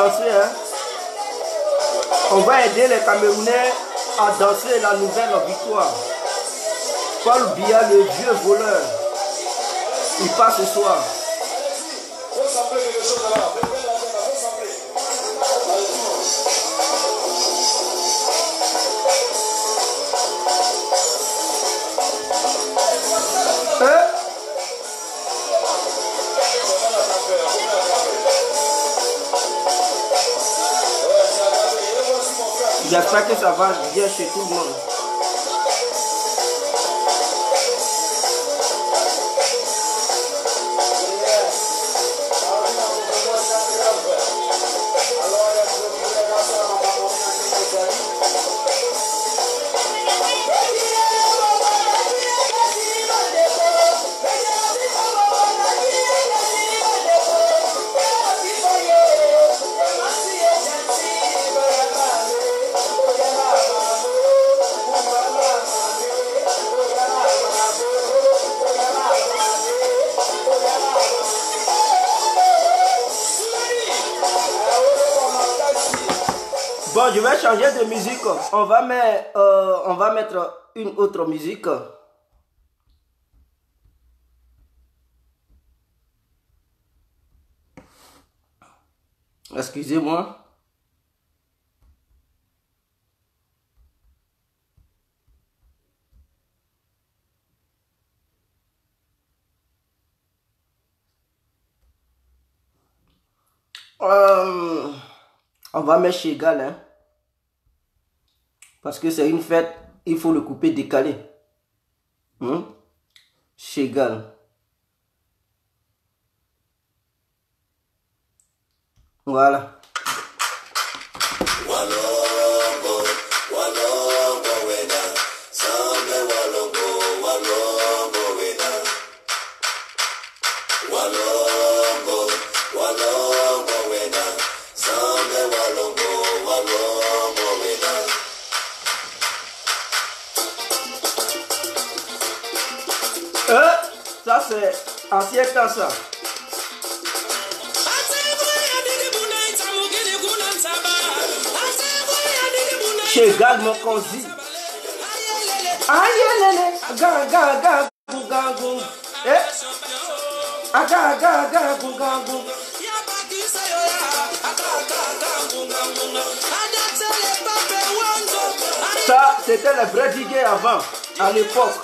danser. Hein. On va aider les Camerounais à danser la nouvelle victoire. Paul Biya, le vieux voleur, il passe ce soir. J'espère que ça va bien chez tout le monde. Bon, je vais changer de musique. On va mettre une autre musique. Excusez-moi. On va mettre Chegal, hein. Parce que c'est une fête, il faut le couper décalé. Chegal. Voilà. Ça c'est ancien temps ça. Chegal mon conzi. Aïe ga gougango. Ga gougango. Ça c'était le vrai diguet avant, à l'époque.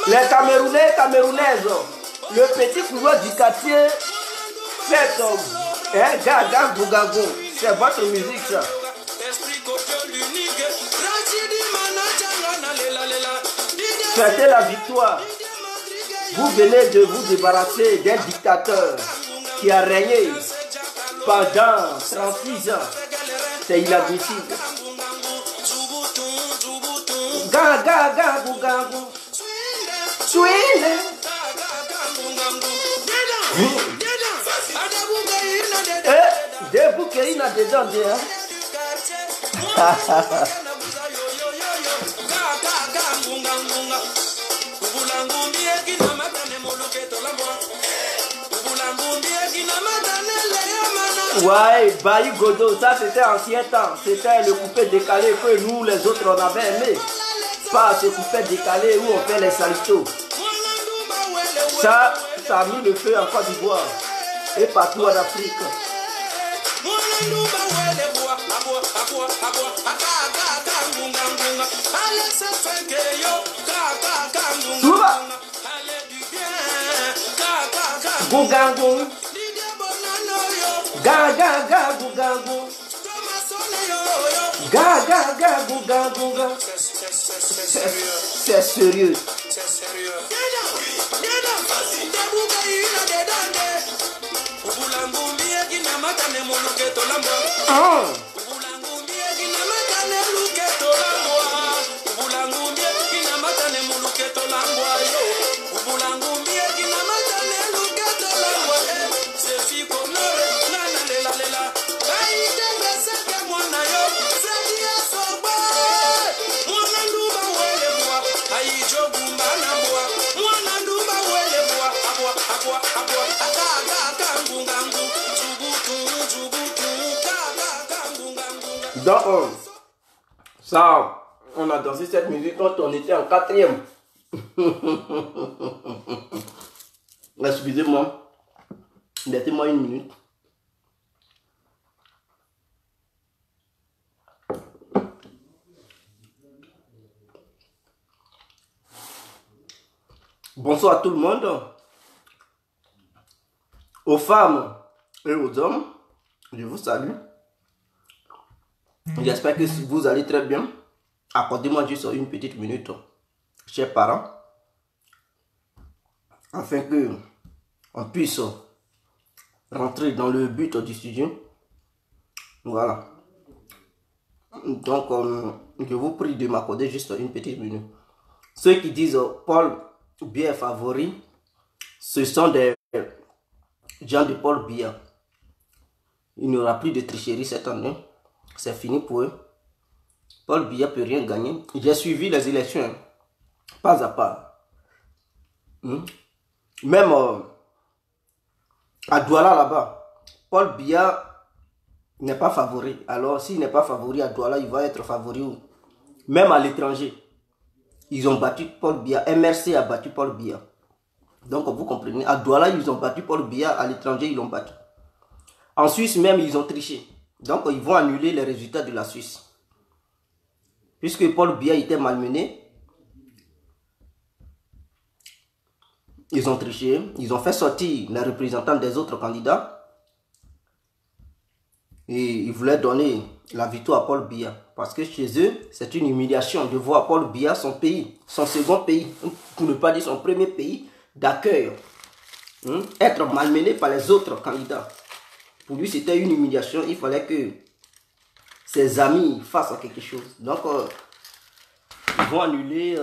Les Camerounais, Camerounaises, le petit couloir du quartier, faites Gaga Bougago, c'est votre musique ça. Fêtez la victoire. Vous venez de vous débarrasser d'un dictateur qui a régné pendant 36 ans. C'est inadmissible. Gaga Bougago. Des bouquets il a dedans. Ouais, Bailly Godo, ça c'était ancien temps. C'était le coupé décalé que nous, les autres, on avait aimé. Pas ce coupé décalé où on fait les salitos. Ça a mis le feu en Côte d'Ivoire et partout en Afrique. Gougango. Ga ga ga gougango. Ga ga ga gougango. C'est sérieux. Donc, ça, on a dansé cette musique quand on était en 4e. Excusez-moi, laissez-moi une minute. Bonsoir à tout le monde, aux femmes et aux hommes, je vous salue. J'espère que vous allez très bien. Accordez-moi juste une petite minute, chers parents, afin que on puisse rentrer dans le but du studio. Voilà. Donc, je vous prie de m'accorder juste une petite minute. Ceux qui disent Paul Biya favori, ce sont des gens de Paul Biya. Il n'y aura plus de tricherie cette année. C'est fini pour eux. Paul Biya ne peut rien gagner. J'ai suivi les élections, pas à pas. Même à Douala là-bas, Paul Biya n'est pas favori. Alors s'il n'est pas favori à Douala, il va être favori où? Même à l'étranger. Ils ont battu Paul Biya. MRC a battu Paul Biya. Donc vous comprenez, à Douala, ils ont battu Paul Biya. À l'étranger, ils l'ont battu. En Suisse même, ils ont triché. Donc, ils vont annuler les résultats de la Suisse. Puisque Paul Biya était malmené, ils ont triché. Ils ont fait sortir les représentants des autres candidats. Et ils voulaient donner la victoire à Paul Biya. Parce que chez eux, c'est une humiliation de voir Paul Biya, son pays, son second pays, pour ne pas dire son premier pays d'accueil, être malmené par les autres candidats. Pour lui, c'était une humiliation. Il fallait que ses amis fassent quelque chose. Donc, ils vont annuler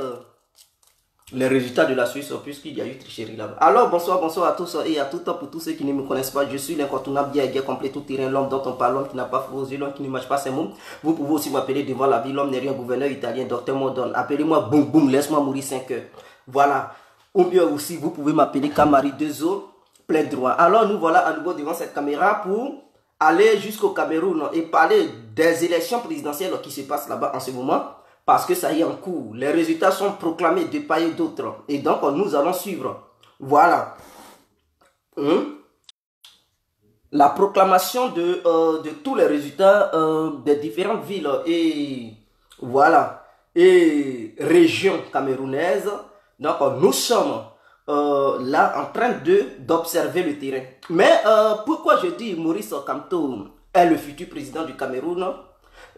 les résultats de la Suisse puisqu'il y a eu tricherie là-bas. Alors, bonsoir à tous et à toutes. Pour tous ceux qui ne me connaissent pas, je suis l'incontournable Biya complet tout terrain, l'homme dont on parle, l'homme qui n'a pas faux yeux, l'homme qui ne mâche pas ses mots. Vous pouvez aussi m'appeler devant la vie, l'homme n'est rien, gouverneur italien, docteur Modon. Appelez-moi Boum Boum, laisse-moi mourir 5 heures. Voilà. Ou bien aussi, vous pouvez m'appeler Kamari 2O. Plein droit. Alors nous voilà à nouveau devant cette caméra pour aller jusqu'au Cameroun et parler des élections présidentielles qui se passent là-bas en ce moment, parce que ça y est en cours. Les résultats sont proclamés de part et d'autre. Et donc nous allons suivre. Voilà. La proclamation de tous les résultats des différentes villes et voilà et régions camerounaises. Donc nous sommes là en train d'observer le terrain. Mais pourquoi je dis Maurice Kamto est le futur président du Cameroun?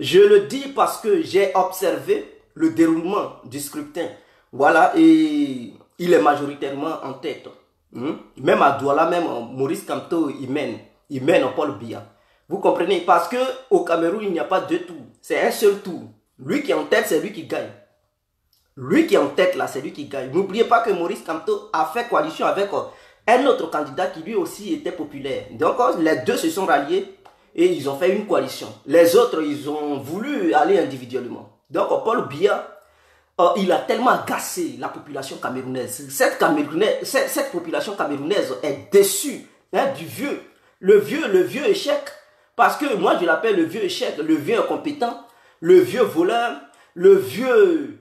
Je le dis parce que j'ai observé le déroulement du scrutin. Voilà, et il est majoritairement en tête. Même à Douala, même Maurice Kamto, il mène Paul Biya. Vous comprenez? Parce que au Cameroun, il n'y a pas deux tours. C'est un seul tour. Lui qui est en tête, c'est lui qui gagne. Lui qui est en tête là, c'est lui qui gagne. N'oubliez pas que Maurice Kamto a fait coalition avec un autre candidat qui lui aussi était populaire. Donc les deux se sont ralliés et ils ont fait une coalition. Les autres, ils ont voulu aller individuellement. Donc Paul Biya, il a tellement agacé la population camerounaise. Cette population camerounaise est déçue du vieux. Le vieux échec Parce que moi, je l'appelle le vieux échec, le vieux incompétent, le vieux voleur, le vieux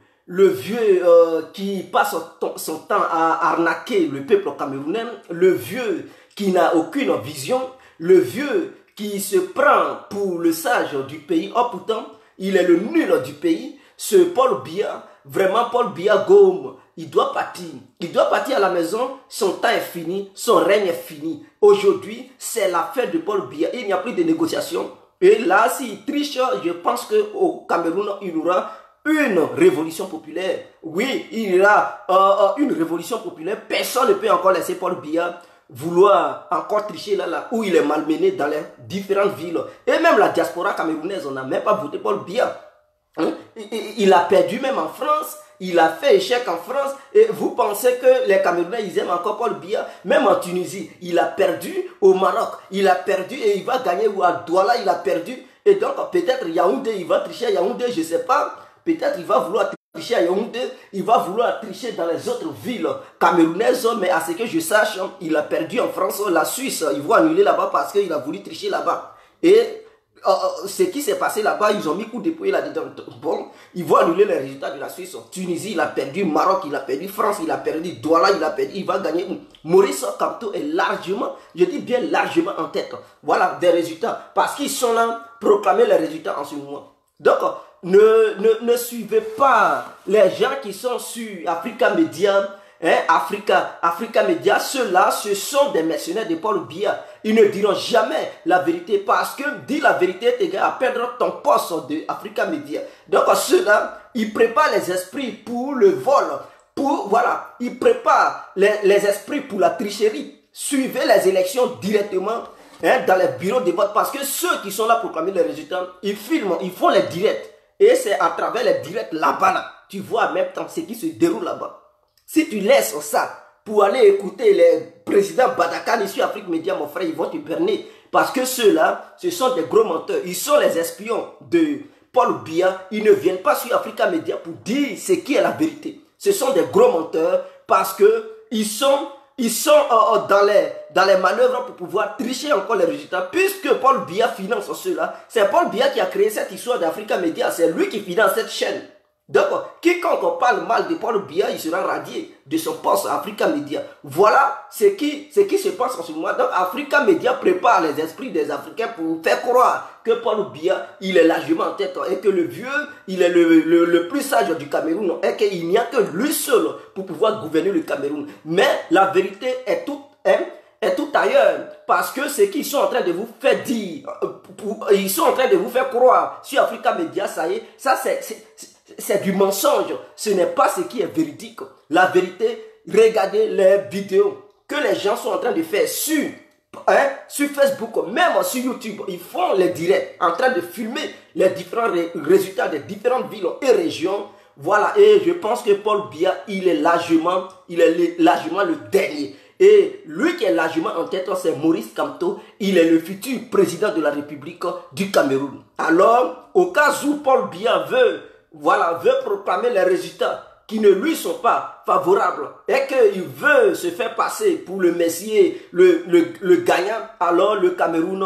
qui passe son temps à arnaquer le peuple camerounais, le vieux qui n'a aucune vision, le vieux qui se prend pour le sage du pays. Oh pourtant, il est le nul du pays. Ce Paul Biya, vraiment Paul Biya Gome, il doit partir. Il doit partir à la maison, son temps est fini, son règne est fini. Aujourd'hui, c'est la fête de Paul Biya. Il n'y a plus de négociations. Et là, s'il triche, je pense qu'au Cameroun, il y aura une révolution populaire. Oui, il y aura une révolution populaire. Personne ne peut encore laisser Paul Biya vouloir encore tricher là où il est malmené dans les différentes villes. Et même la diaspora camerounaise, on n'a même pas voté Paul Biya. Hein? Il a perdu même en France. Il a fait échec en France. Et vous pensez que les Camerounais, ils aiment encore Paul Biya? Même en Tunisie, il a perdu. Au Maroc, il a perdu. Et il va gagner. Ou à Douala, il a perdu. Et donc, peut-être Yaoundé, il va tricher à Yaoundé, je ne sais pas. Peut-être il va vouloir tricher à Yaoundé. Il va vouloir tricher dans les autres villes camerounaises. Mais à ce que je sache, il a perdu en France. La Suisse, ils vont annuler là-bas parce qu'il a voulu tricher là-bas. Et ce qui s'est passé là-bas, ils ont mis coup de poing là-dedans. Bon, ils vont annuler les résultats de la Suisse. Tunisie, il a perdu. Maroc, il a perdu. France, il a perdu. Douala, il a perdu. Il va gagner. Maurice Kamto est largement, je dis bien largement en tête. Voilà des résultats. Parce qu'ils sont là, proclamer les résultats en ce moment. Donc, ne suivez pas les gens qui sont sur Africa Media. Hein, Africa Media, ceux-là, ce sont des mercenaires de Paul Biya. Ils ne diront jamais la vérité parce que dire la vérité t'égale à perdre ton poste de Africa Media. Donc ceux-là, ils préparent les esprits pour le vol. Voilà, ils préparent les esprits pour la tricherie. Suivez les élections directement dans les bureaux de vote parce que ceux qui sont là pour proclamer les résultats, ils filment, ils font les directs. Et c'est à travers les directs là-bas, là, tu vois en même temps ce qui se déroule là-bas. Si tu laisses ça pour aller écouter les présidents Badakani sur Afrique Média, mon frère, ils vont te berner. Parce que ceux-là, ce sont des gros menteurs. Ils sont les espions de Paul Biya. Ils ne viennent pas sur Africa Média pour dire ce qui est la vérité. Ce sont des gros menteurs parce que ils sont dans les manœuvres pour pouvoir tricher encore les résultats. Puisque Paul Biya finance ceux-là, c'est Paul Biya qui a créé cette histoire d'Africa Média. C'est lui qui finance cette chaîne. Donc, quiconque parle mal de Paul Biya, il sera radié de son poste à Africa Media. Voilà ce qui se passe en ce moment. Donc, Africa Media prépare les esprits des Africains pour faire croire que Paul Biya, il est largement en tête et que le vieux, il est le plus sage du Cameroun et qu'il n'y a que lui seul pour pouvoir gouverner le Cameroun. Mais la vérité est tout ailleurs parce que ce qu'ils sont en train de vous faire dire, ils sont en train de vous faire croire sur Africa Media, ça y est, ça c'est du mensonge, ce n'est pas ce qui est véridique. La vérité, regardez les vidéos que les gens sont en train de faire sur Facebook, même sur YouTube. Ils font les directs en train de filmer les différents résultats des différentes villes et régions. Voilà, et je pense que Paul Biya, il est largement le dernier. Et lui qui est largement en tête, c'est Maurice Kamto. Il est le futur président de la République du Cameroun. Alors, au cas où Paul Biya veut proclamer les résultats qui ne lui sont pas favorables et qu'il veut se faire passer pour le Messie, le gagnant, alors le Cameroun,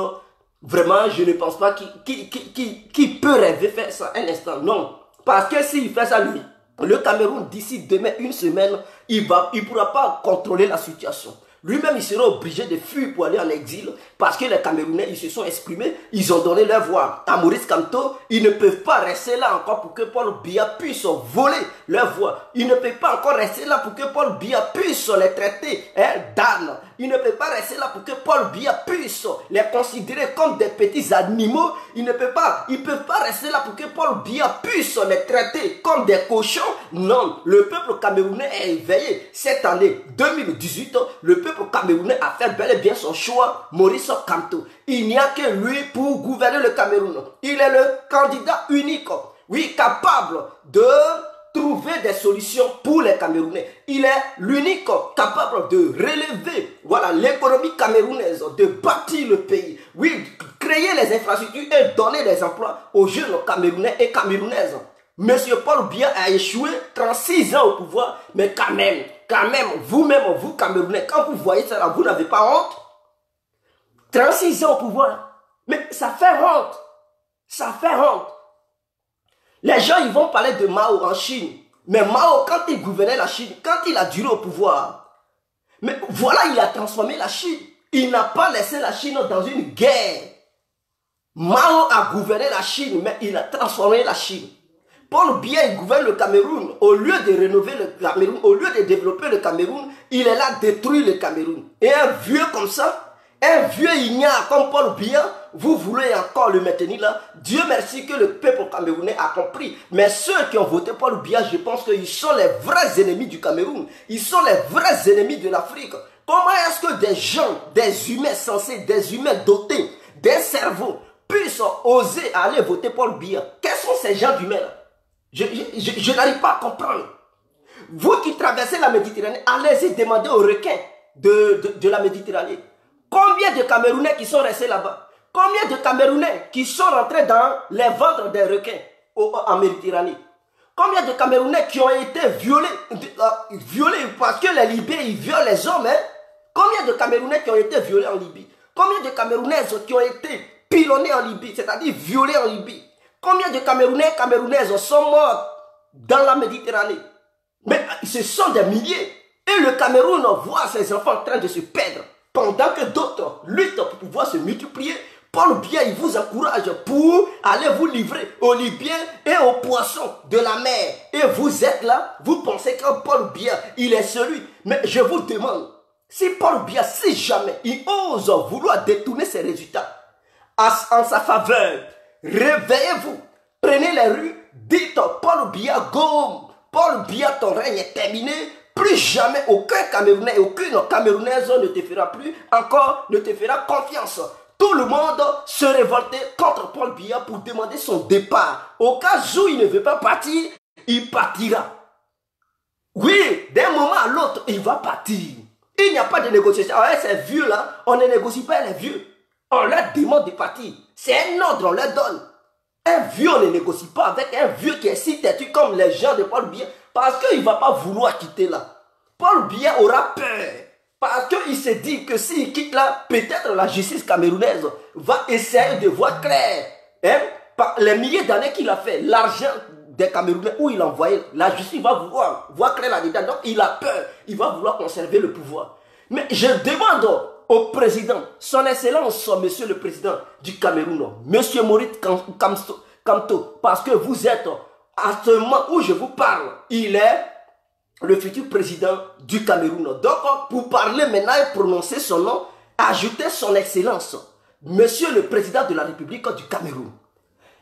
vraiment, je ne pense pas qui peut rêver faire ça un instant. Non, parce que s'il fait ça, lui, le Cameroun, d'ici demain, une semaine, il ne pourra pas contrôler la situation. Lui-même, il sera obligé de fuir pour aller en exil parce que les Camerounais, ils se sont exprimés, ils ont donné leur voix à Maurice Kamto. Ils ne peuvent pas rester là encore pour que Paul Biya puisse voler leur voix. Ils ne peuvent pas encore rester là pour que Paul Biya puisse les traiter d'ânes. Ils ne peuvent pas rester là pour que Paul Biya puisse les considérer comme des petits animaux. Ils ne peuvent pas rester là pour que Paul Biya puisse les traiter comme des cochons. Non, le peuple camerounais est éveillé. Cette année 2018, le peuple camerounais a fait bel et bien son choix, Maurice Kamto. Il n'y a que lui pour gouverner le Cameroun. Il est le candidat unique, oui, capable de trouver des solutions pour les Camerounais. Il est l'unique capable de relever, voilà, l'économie camerounaise, de bâtir le pays. Oui, créer les infrastructures et donner des emplois aux jeunes Camerounais et Camerounaises. Monsieur Paul Biya a échoué 36 ans au pouvoir, mais quand même, vous-même, vous Camerounais, quand vous voyez ça, vous n'avez pas honte? 36 ans au pouvoir. Mais ça fait honte. Ça fait honte. Les gens, ils vont parler de Mao en Chine. Mais Mao, quand il gouvernait la Chine, quand il a duré au pouvoir, mais voilà, il a transformé la Chine. Il n'a pas laissé la Chine dans une guerre. Mao a gouverné la Chine, mais il a transformé la Chine. Paul Biya, il gouverne le Cameroun. Au lieu de rénover le Cameroun, au lieu de développer le Cameroun, il est là détruire le Cameroun. Et un vieux comme ça, un vieux ignare comme Paul Biya, vous voulez encore le maintenir là. Dieu merci que le peuple camerounais a compris. Mais ceux qui ont voté Paul Biya, je pense qu'ils sont les vrais ennemis du Cameroun. Ils sont les vrais ennemis de l'Afrique. Comment est-ce que des gens, des humains sensés, des humains dotés d'un cerveau puissent oser aller voter Paul Biya? Quels sont ces gens d'humains là? Je n'arrive pas à comprendre. Vous qui traversez la Méditerranée, allez-y demander aux requins de la Méditerranée. Combien de Camerounais qui sont restés là-bas? Combien de Camerounais qui sont rentrés dans les ventres des requins en Méditerranée? Combien de Camerounais qui ont été violés parce que les Libyens, ils violent les hommes, hein? Combien de Camerounais qui ont été violés en Libye? Combien de Camerounaises qui ont été pilonnés en Libye, c'est-à-dire violés en Libye? Combien de Camerounais et Camerounaises sont morts dans la Méditerranée? Mais ce sont des milliers. Et le Cameroun voit ses enfants en train de se perdre. Pendant que d'autres luttent pour pouvoir se multiplier, Paul Biya, il vous encourage pour aller vous livrer aux Libyens et aux poissons de la mer. Et vous êtes là, vous pensez que Paul Biya, il est celui. Mais je vous demande, si Paul Biya, si jamais il ose vouloir détourner ses résultats en sa faveur, réveillez-vous, prenez les rues, dites Paul Biya, go, Paul Biya, ton règne est terminé. Plus jamais aucun Camerounais et aucune Camerounaise ne te fera plus encore, ne te fera confiance. Tout le monde se révoltait contre Paul Biya pour demander son départ. Au cas où il ne veut pas partir, il partira. Oui, d'un moment à l'autre, il va partir. Il n'y a pas de négociation. Avec ces vieux-là, on ne négocie pas les vieux. On leur demande de partir. C'est un ordre, on leur donne. Un vieux, on ne négocie pas avec un vieux qui est si têtu comme les gens de Paul Biya. Parce qu'il ne va pas vouloir quitter là. Paul Biya aura peur. Parce qu'il se dit que s'il quitte là, peut-être la justice camerounaise va essayer de voir clair. Hein? Par les milliers d'années qu'il a fait, l'argent des Camerounais où il a envoyé, la justice va voir clair là-dedans. Donc il a peur. Il va vouloir conserver le pouvoir. Mais je demande au président, son excellence, monsieur le président du Cameroun, monsieur Maurice Kamto, parce que vous êtes, à ce moment où je vous parle, il est le futur président du Cameroun. Donc, pour parler maintenant et prononcer son nom, ajoutez son excellence, monsieur le président de la République du Cameroun.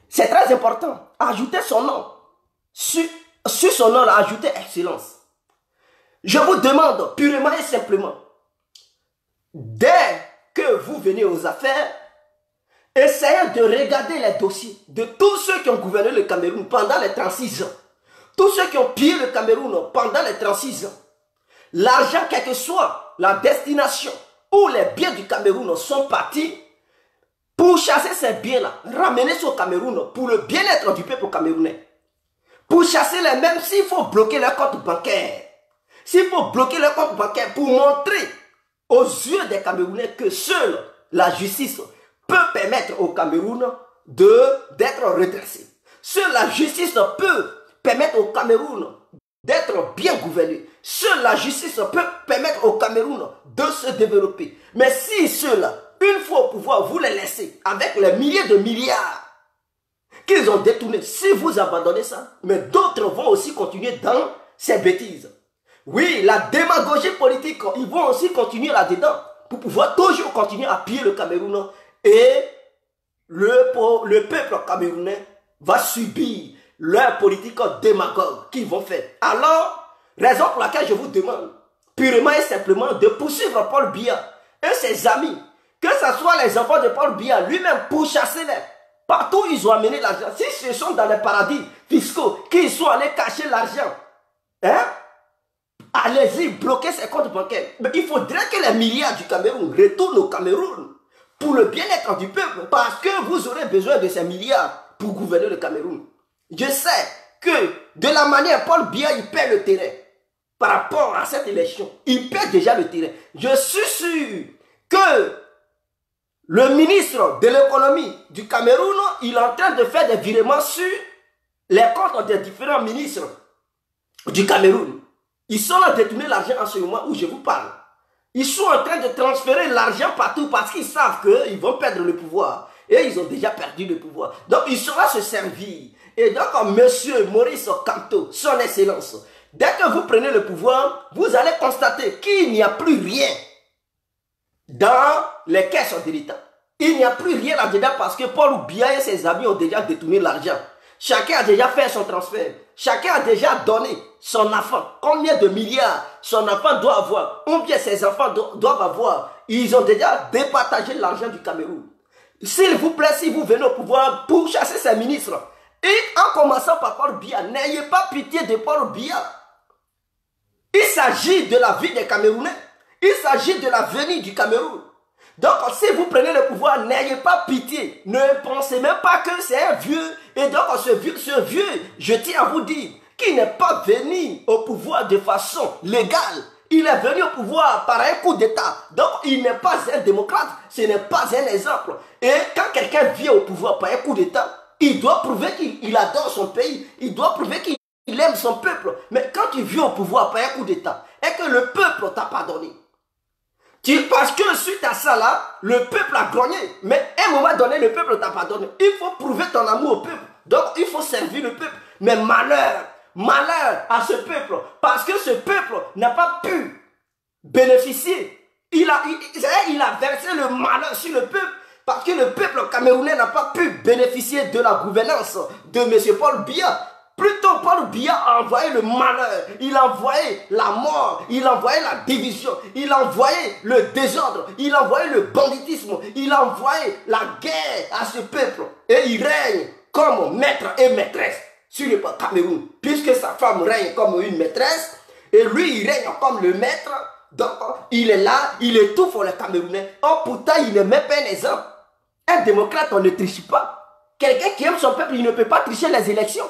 C'est très important. Ajoutez son nom. Sur son nom, ajoutez excellence. Je vous demande purement et simplement, dès que vous venez aux affaires, essayez de regarder les dossiers de tous ceux qui ont gouverné le Cameroun pendant les 36 ans. Tous ceux qui ont pillé le Cameroun pendant les 36 ans. L'argent, quelle que soit la destination où les biens du Cameroun sont partis, pour chasser ces biens-là, ramener ça au Cameroun pour le bien-être du peuple camerounais. Pour chasser les mêmes, s'il faut bloquer leur compte bancaire. S'il faut bloquer leur compte bancaire pour montrer aux yeux des Camerounais que seule la justice peut permettre au Cameroun d'être redressé. Seule la justice peut permettre au Cameroun d'être bien gouverné. Seule la justice peut permettre au Cameroun de se développer. Mais si ceux-là, une fois au pouvoir, vous les laissez avec les milliers de milliards qu'ils ont détournés, si vous abandonnez ça, mais d'autres vont aussi continuer dans ces bêtises. Oui, la démagogie politique, ils vont aussi continuer là-dedans pour pouvoir toujours continuer à piller le Cameroun. Et le peuple camerounais va subir leur politique démagogue qu'ils vont faire. Alors, raison pour laquelle je vous demande purement et simplement de poursuivre Paul Biya et ses amis, que ce soit les enfants de Paul Biya lui-même, pour chasser les partout où ils ont amené l'argent. Si ce sont dans les paradis fiscaux qu'ils sont allés cacher l'argent, hein? Allez-y, bloquez ces comptes bancaires. Mais il faudrait que les milliards du Cameroun retournent au Cameroun pour le bien-être du peuple, parce que vous aurez besoin de ces milliards pour gouverner le Cameroun. Je sais que de la manière Paul Biya, il perd le terrain par rapport à cette élection. Il perd déjà le terrain. Je suis sûr que Le ministre de l'économie du Cameroun, il est en train de faire des virements sur les comptes des différents ministres du Cameroun. Ils sont là à détourner l'argent en ce moment où je vous parle. Ils sont en train de transférer l'argent partout parce qu'ils savent qu'ils vont perdre le pouvoir. Et ils ont déjà perdu le pouvoir. Donc ils sont là à se servir. Et donc monsieur Maurice Kamto, son excellence, dès que vous prenez le pouvoir, vous allez constater qu'il n'y a plus rien dans les caisses de l'État. Il n'y a plus rien là-dedans parce que Paul Biya et ses amis ont déjà détourné l'argent. Chacun a déjà fait son transfert. Chacun a déjà donné son enfant. Combien de milliards son enfant doit avoir? Combien ses enfants doivent avoir? Ils ont déjà départagé l'argent du Cameroun. S'il vous plaît, si vous venez au pouvoir pour chasser ces ministres, et en commençant par Paul Biya, n'ayez pas pitié de Paul Biya. Il s'agit de la vie des Camerounais. Il s'agit de l'avenir du Cameroun. Donc, si vous prenez le pouvoir, n'ayez pas pitié. Ne pensez même pas que c'est un vieux. Et donc, ce vieux, je tiens à vous dire, qu'il n'est pas venu au pouvoir de façon légale. Il est venu au pouvoir par un coup d'État. Donc, il n'est pas un démocrate. Ce n'est pas un exemple. Et quand quelqu'un vient au pouvoir par un coup d'État, il doit prouver qu'il adore son pays. Il doit prouver qu'il aime son peuple. Mais quand tu viens au pouvoir par un coup d'État et que le peuple t'a pardonné, parce que suite à ça là, le peuple a grogné. Mais à un moment donné, le peuple t'a pardonné. Il faut prouver ton amour au peuple. Donc, il faut servir le peuple. Mais malheur à ce peuple. Parce que ce peuple n'a pas pu bénéficier. Il a versé le malheur sur le peuple. Parce que le peuple camerounais n'a pas pu bénéficier de la gouvernance de M. Paul Biya. Plutôt, Paul Biya a envoyé le malheur, il a envoyé la mort, il a envoyé la division, il a envoyé le désordre, il a envoyé le banditisme, il a envoyé la guerre à ce peuple. Et il règne comme maître et maîtresse sur le Cameroun. Puisque sa femme règne comme une maîtresse, et lui il règne comme le maître, donc il est là, il étouffe les Camerounais. Oh pourtant il n'est même pas un exemple. Un démocrate, on ne triche pas. Quelqu'un qui aime son peuple, il ne peut pas tricher les élections.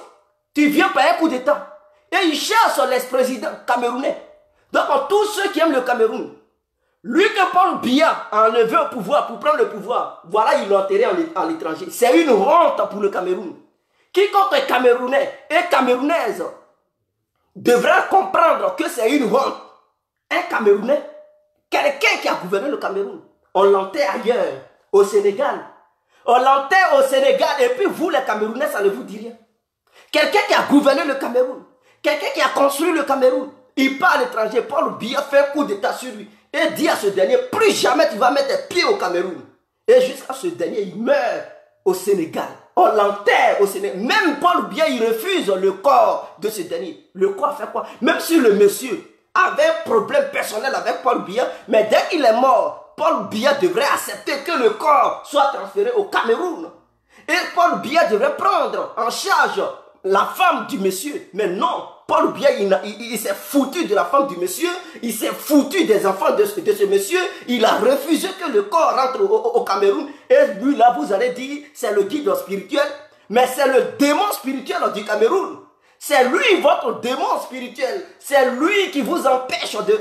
Tu viens par un coup d'État. Et il chasse l'ex-président camerounais. Donc, tous ceux qui aiment le Cameroun, lui que Paul Biya a enlevé au pouvoir pour prendre le pouvoir, voilà, il l'a enterré à l'étranger. C'est une honte pour le Cameroun. Quiconque est Camerounais et Camerounaise devra comprendre que c'est une honte. Un Camerounais, quelqu'un qui a gouverné le Cameroun, on l'enterre ailleurs, au Sénégal. On l'enterre au Sénégal et puis vous les Camerounais, ça ne vous dit rien. Quelqu'un qui a gouverné le Cameroun, quelqu'un qui a construit le Cameroun, il part à l'étranger, Paul Biya fait un coup d'état sur lui et dit à ce dernier, plus jamais tu vas mettre tes pieds au Cameroun. Et jusqu'à ce dernier, il meurt au Sénégal. On l'enterre au Sénégal. Même Paul Biya, il refuse le corps de ce dernier. Le corps fait quoi? Même si le monsieur avait un problème personnel avec Paul Biya, mais dès qu'il est mort, Paul Biya devrait accepter que le corps soit transféré au Cameroun. Et Paul Biya devrait prendre en charge la femme du monsieur. Mais non, Paul Biya, il s'est foutu de la femme du monsieur, il s'est foutu des enfants de ce monsieur, il a refusé que le corps rentre au Cameroun. Et lui là, vous allez dire, c'est le guide spirituel, mais c'est le démon spirituel du Cameroun. C'est lui, votre démon spirituel. C'est lui qui vous empêche de...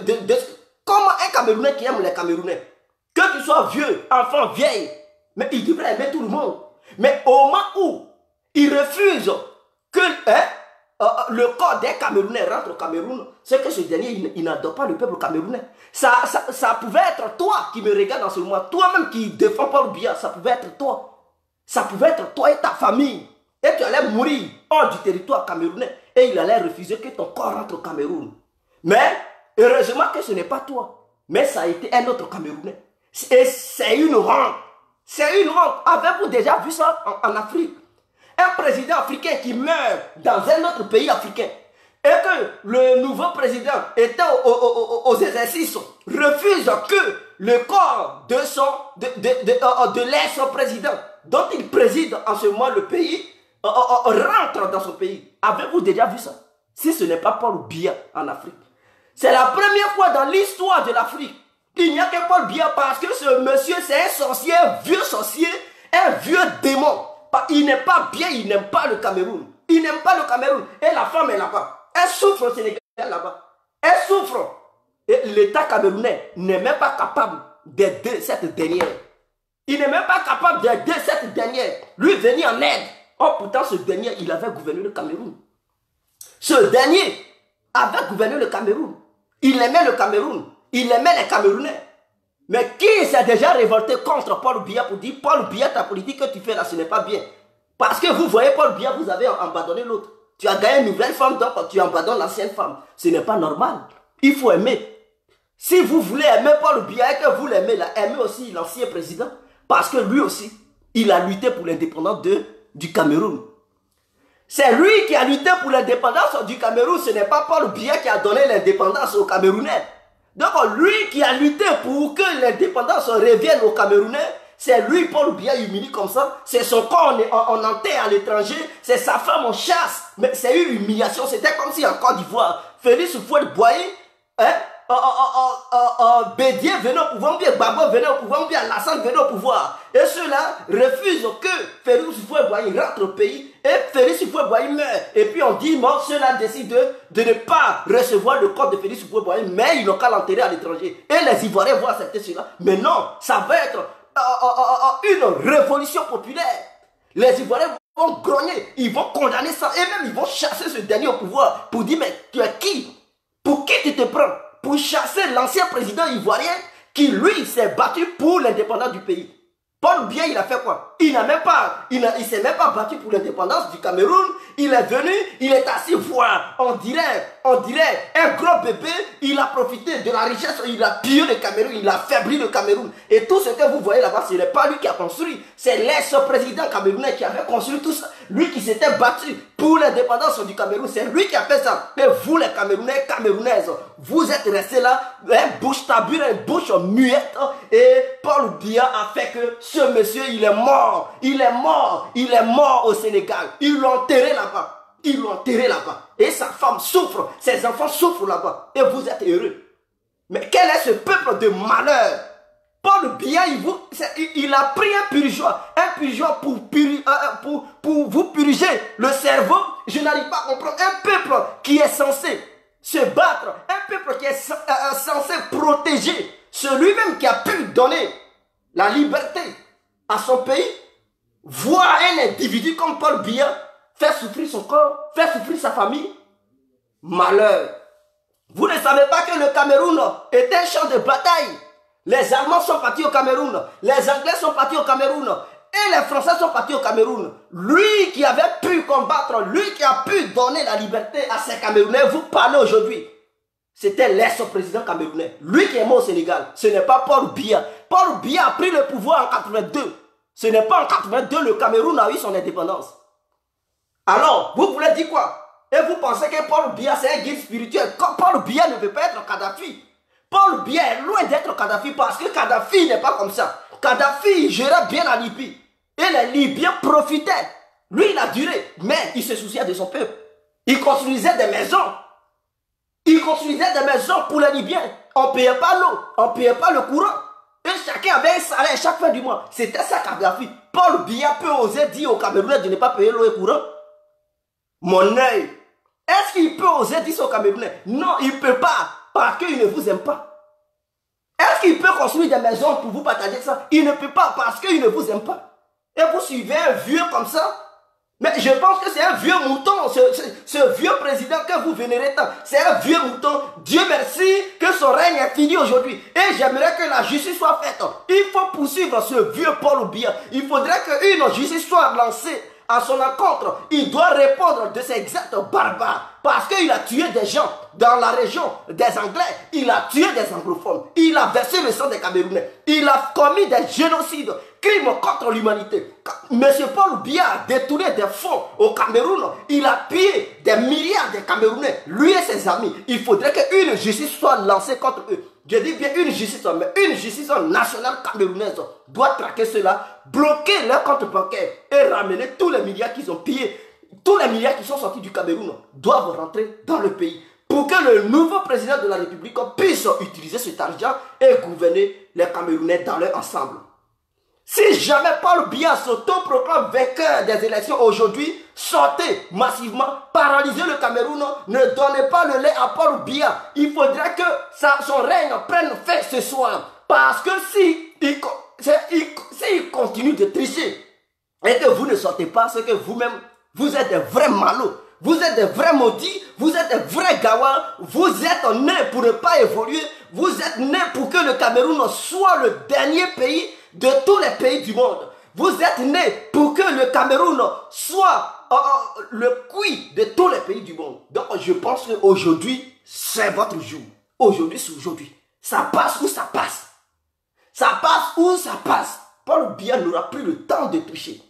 Comme un Camerounais qui aime les Camerounais. Que tu sois vieux, enfant, vieille, mais il devrait aimer tout le monde. Mais au moment où il refuse que le corps des Camerounais rentre au Cameroun, c'est que ce dernier, il n'adore pas le peuple camerounais. Ça pouvait être toi qui me regarde dans ce moment, toi-même qui défends Paul Biya, ça pouvait être toi. Ça pouvait être toi et ta famille. Et tu allais mourir hors du territoire camerounais. Et il allait refuser que ton corps rentre au Cameroun. Mais, heureusement que ce n'est pas toi. Mais ça a été un autre Camerounais. Et c'est une honte. C'est une honte. Avez-vous déjà vu ça en Afrique? Un président africain qui meurt dans un autre pays africain et que le nouveau président étant aux exercices refuse que le corps de l'ex-président dont il préside en ce moment le pays rentre dans son pays. Avez-vous déjà vu ça? Si ce n'est pas Paul Biya en Afrique. C'est la première fois dans l'histoire de l'Afrique. Il n'y a que Paul Biya parce que ce monsieur c'est un sorcier, un vieux sorcier, un vieux démon. Il n'est pas bien, il n'aime pas le Cameroun. Il n'aime pas le Cameroun. Et la femme est là-bas. Elle souffre au Sénégal là-bas. Elle souffre. Et l'État camerounais n'est même pas capable d'aider cette dernière. Il n'est même pas capable d'aider cette dernière. Lui venir en aide. Or, pourtant, ce dernier, il avait gouverné le Cameroun. Ce dernier avait gouverné le Cameroun. Il aimait le Cameroun. Il aimait les Camerounais. Mais qui s'est déjà révolté contre Paul Biya pour dire, Paul Biya, ta politique que tu fais là, ce n'est pas bien. Parce que vous voyez, Paul Biya, vous avez abandonné l'autre. Tu as gagné une nouvelle femme, donc tu abandonnes l'ancienne femme. Ce n'est pas normal. Il faut aimer. Si vous voulez aimer Paul Biya et que vous l'aimez là, aimez aussi l'ancien président. Parce que lui aussi, il a lutté pour l'indépendance du Cameroun. C'est lui qui a lutté pour l'indépendance du Cameroun. Ce n'est pas Paul Biya qui a donné l'indépendance aux Camerounais. Donc lui qui a lutté pour que l'indépendance revienne aux Camerounais, c'est lui, Paul Biya, humilie comme ça. C'est son corps en enterre à l'étranger. C'est sa femme en chasse. Mais c'est une humiliation. C'était comme si en Côte d'Ivoire, Félix Houphouët-Boigny, Bédié venait au pouvoir, bien Gbagbo venait au pouvoir, bien Alassane venait au pouvoir. Et ceux-là refusent que Félix Houphouët-Boigny rentre au pays et Félix Houphouët-Boigny meurt. Et puis on dit, bon, ceux-là décident de ne pas recevoir le corps de Félix Houphouët-Boigny, mais ils n'ont qu'à l'enterrer à l'étranger. Et les Ivoiriens vont accepter cela. Mais non, ça va être une révolution populaire. Les Ivoiriens vont grogner, ils vont condamner ça, et même ils vont chasser ce dernier au pouvoir pour dire, mais tu es qui? Pour qui tu te prends? Pour chasser l'ancien président ivoirien qui, lui, s'est battu pour l'indépendance du pays. Paul Biya, il a fait quoi? Il s'est même pas battu pour l'indépendance du Cameroun. Il est venu, il est assis, voir, on dirait un gros bébé. Il a profité de la richesse, il a pillé le Cameroun, il a affaibli le Cameroun. Et tout ce que vous voyez là-bas, ce n'est pas lui qui a construit. C'est l'ex-président camerounais qui avait construit tout ça. Lui qui s'était battu pour l'indépendance du Cameroun, c'est lui qui a fait ça. Et vous, les Camerounais, Camerounaises, vous êtes restés là, bouche tabule, bouche muette. Et Paul Biya a fait que ce monsieur, il est mort. Il est mort au Sénégal. Ils l'ont enterré là-bas. Ils l'ont enterré là-bas. Et sa femme souffre. Ses enfants souffrent là-bas. Et vous êtes heureux. Mais quel est ce peuple de malheur? Paul Biya, il a pris un purgeoir pour vous purger le cerveau. Je n'arrive pas à comprendre. Un peuple qui est censé se battre, un peuple qui est censé protéger celui-même qui a pu donner la liberté à son pays, voir un individu comme Paul Biya faire souffrir son corps, faire souffrir sa famille. Malheur. Vous ne savez pas que le Cameroun est un champ de bataille. Les Allemands sont partis au Cameroun, les Anglais sont partis au Cameroun, et les Français sont partis au Cameroun. Lui qui avait pu combattre, lui qui a pu donner la liberté à ces Camerounais, vous parlez aujourd'hui. C'était l'ex-président camerounais. Lui qui est mort au Sénégal. Ce n'est pas Paul Biya. Paul Biya a pris le pouvoir en 82. Ce n'est pas en 82 le Cameroun a eu son indépendance. Alors, vous voulez dire quoi? Et vous pensez que Paul Biya c'est un guide spirituel? Paul Biya ne veut pas être Kadhafi. Paul Biya est loin d'être Kadhafi parce que Kadhafi n'est pas comme ça. Kadhafi gérait bien la Libye. Et les Libyens profitaient. Lui, il a duré. Mais il se souciait de son peuple. Il construisait des maisons. Il construisait des maisons pour les Libyens. On ne payait pas l'eau. On ne payait pas le courant. Et chacun avait un salaire chaque fin du mois. C'était ça Kadhafi. Paul Biya peut oser dire aux Camerounais de ne pas payer l'eau et le courant. Mon œil. Est-ce qu'il peut oser dire ça aux Camerounais? Non, il ne peut pas. Parce qu'il ne vous aime pas. Est-ce qu'il peut construire des maisons pour vous partager ça? Il ne peut pas parce qu'il ne vous aime pas. Et vous suivez un vieux comme ça? Mais je pense que c'est un vieux mouton, ce vieux président que vous vénérez tant. C'est un vieux mouton. Dieu merci que son règne est fini aujourd'hui. Et j'aimerais que la justice soit faite. Il faut poursuivre ce vieux Paul Biya. Il faudrait qu'une justice soit lancée à son encontre. Il doit répondre de ces actes barbares. Parce qu'il a tué des gens dans la région des Anglais. Il a tué des anglophones. Il a versé le sang des Camerounais. Il a commis des génocides, crimes contre l'humanité. Monsieur Paul Biya a détourné des fonds au Cameroun. Il a pillé des milliards de Camerounais. Lui et ses amis. Il faudrait qu'une justice soit lancée contre eux. Je dis bien une justice, mais une justice nationale camerounaise doit traquer cela, bloquer leur compte bancaire et ramener tous les milliards qu'ils ont pillés. Tous les milliards qui sont sortis du Cameroun doivent rentrer dans le pays pour que le nouveau président de la République puisse utiliser cet argent et gouverner les Camerounais dans leur ensemble. Si jamais Paul Biya s'auto-proclame vainqueur des élections aujourd'hui, sortez massivement, paralysez le Cameroun, ne donnez pas le lait à Paul Biya. Il faudrait que son règne prenne fin ce soir. Parce que si s'il continue de tricher et que vous ne sortez pas, c'est que vous-même, vous êtes des vrais malots, vous êtes des vrais maudits, vous êtes des vrais gawas, vous êtes nés pour ne pas évoluer, vous êtes nés pour que le Cameroun soit le dernier pays de tous les pays du monde. Vous êtes nés pour que le Cameroun soit le cuit de tous les pays du monde. Donc je pense qu'aujourd'hui, c'est votre jour. Aujourd'hui, c'est aujourd'hui. Ça passe ou ça passe. Ça passe ou ça passe. Paul Biya n'aura plus le temps de tricher.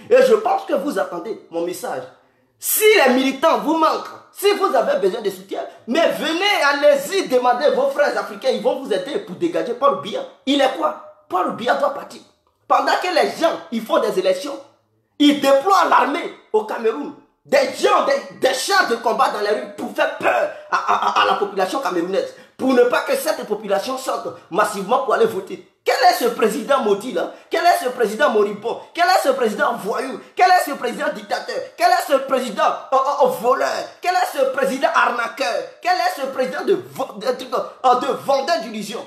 Et je pense que vous attendez mon message. Si les militants vous manquent, si vous avez besoin de soutien, mais venez, allez-y, demandez vos frères africains, ils vont vous aider pour dégager Paul Biya. Il est quoi? Paul Biya doit partir. Pendant que les gens, ils font des élections, ils déploient l'armée au Cameroun. Des gens, des chars de combat dans les rues pour faire peur à la population camerounaise. Pour ne pas que cette population sorte massivement pour aller voter. Quel est ce président maudit là? Quel est ce président moribond? Quel est ce président voyou? Quel est ce président dictateur? Quel est ce président voleur? Quel est ce président arnaqueur? Quel est ce président de vendeur d'illusions?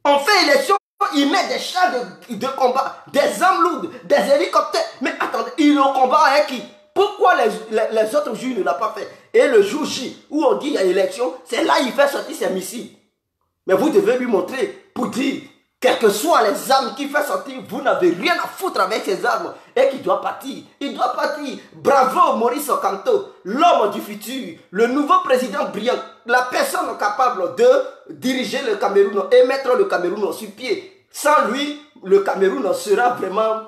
On fait élection, il met des chars de combat, des armes lourdes, des hélicoptères. Mais attendez, il est au combat avec qui? Pourquoi les autres jours ne l'ont pas fait? Et le jour J, où on dit il y a élection, c'est là qu'il fait sortir ses missiles. Mais vous devez lui montrer pour dire, quelles que soient les armes qu'il fait sortir, vous n'avez rien à foutre avec ces armes. Et qu'il doit partir. Il doit partir. Bravo Maurice Kamto, l'homme du futur, le nouveau président brillant, la personne capable de diriger le Cameroun et mettre le Cameroun sur pied. Sans lui, le Cameroun sera vraiment,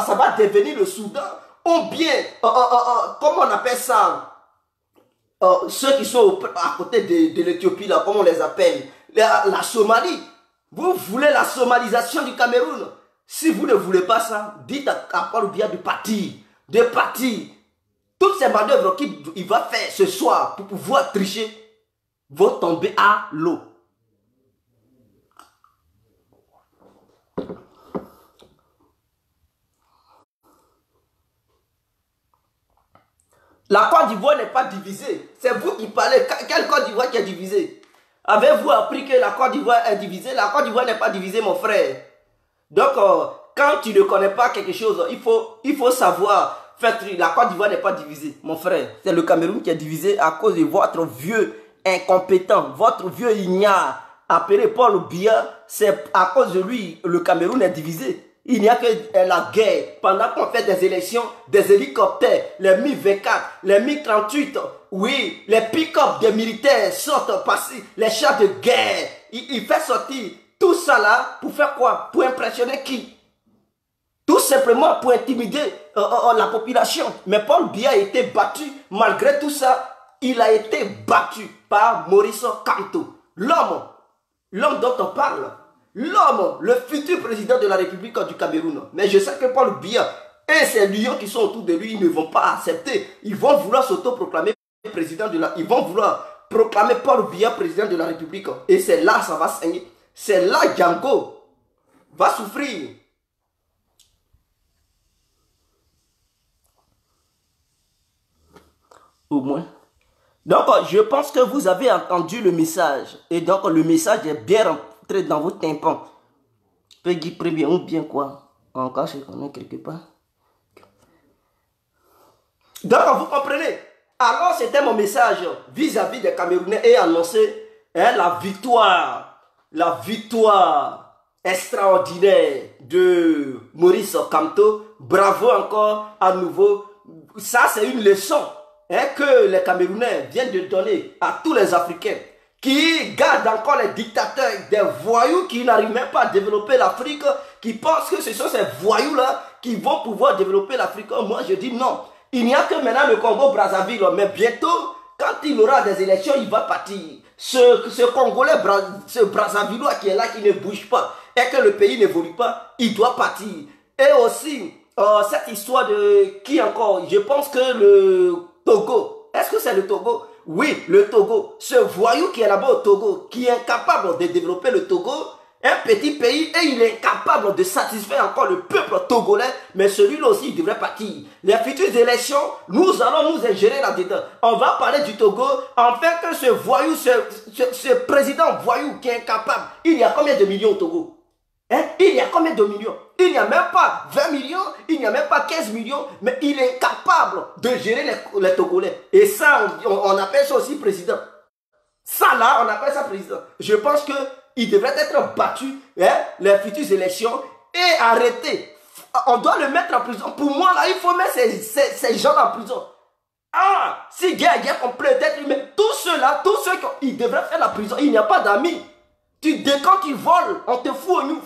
ça va devenir le Soudan. Ou bien, comment on appelle ça, ceux qui sont à côté de l'Éthiopie, là, comment on les appelle, la Somalie. Vous voulez la somalisation du Cameroun. Si vous ne voulez pas ça, dites à Paul Biya de partir. De partir. Toutes ces manœuvres qu'il va faire ce soir pour pouvoir tricher vont tomber à l'eau. La Côte d'Ivoire n'est pas divisée. C'est vous qui parlez. Quelle Côte d'Ivoire qui est divisée? Avez-vous appris que la Côte d'Ivoire est divisée? La Côte d'Ivoire n'est pas divisée, mon frère. Donc, quand tu ne connais pas quelque chose, il faut savoir faire tri. La Côte d'Ivoire n'est pas divisée, mon frère. C'est le Cameroun qui est divisé à cause de votre vieux incompétent, votre vieux ignare appelé Paul Biya. C'est à cause de lui, le Cameroun est divisé. Il n'y a que la guerre. Pendant qu'on fait des élections, des hélicoptères, les Mi-24, les Mi-38, oui, les pick-up des militaires sortent passer, les chars de guerre. Il fait sortir tout ça là pour faire quoi? Pour impressionner qui? Tout simplement pour intimider la population. Mais Paul Biya a été battu. Malgré tout ça, il a été battu par Maurice Kamto. L'homme dont on parle. L'homme, le futur président de la République du Cameroun. Mais je sais que Paul Biya et ces lions qui sont autour de lui, ils ne vont pas accepter. Ils vont vouloir s'auto-proclamer président de la... Ils vont vouloir proclamer Paul Biya président de la République. Et c'est là ça va saigner. C'est là Django va souffrir. Au moins. Donc, je pense que vous avez entendu le message. Et donc, le message est bien rentré dans vos tympans. Peggy Prévient ou bien quoi? Encore, je connais quelque part. Donc, vous comprenez? Alors, c'était mon message vis-à-vis des Camerounais et annoncer la victoire extraordinaire de Maurice Kamto. Bravo encore à nouveau. Ça, c'est une leçon que les Camerounais viennent de donner à tous les Africains qui gardent encore les dictateurs, des voyous qui n'arrivent même pas à développer l'Afrique, qui pensent que ce sont ces voyous-là qui vont pouvoir développer l'Afrique. Moi, je dis non. Il n'y a que maintenant le Congo-Brazzaville, mais bientôt, quand il aura des élections, il va partir. Ce Congolais, ce Brazzavillois qui est là, qui ne bouge pas, et que le pays n'évolue pas, il doit partir. Et aussi, cette histoire de qui encore? Je pense que le Togo. Est-ce que c'est le Togo? Oui, le Togo. Ce voyou qui est là-bas au Togo, qui est incapable de développer le Togo, un petit pays, et il est incapable de satisfaire encore le peuple togolais, mais celui-là aussi, il devrait partir. Les futures élections, nous allons nous ingérer là-dedans. On va parler du Togo, afin que ce voyou, ce président voyou qui est incapable, il y a combien de millions au Togo? Hein? Il y a combien de millions? Il n'y a même pas 20 millions, il n'y a même pas 15 millions, mais il est capable de gérer les Togolais. Et ça, on appelle ça aussi président. Ça là, on appelle ça président. Je pense qu'il devrait être battu, hein, les futures élections et arrêté. On doit le mettre en prison. Pour moi, là, il faut mettre ces gens en prison. Ah, si guerre qu'on peut-être, mais tous ceux-là, ils devraient faire la prison. Il n'y a pas d'amis. Dès quand tu voles, on te fout au nouf.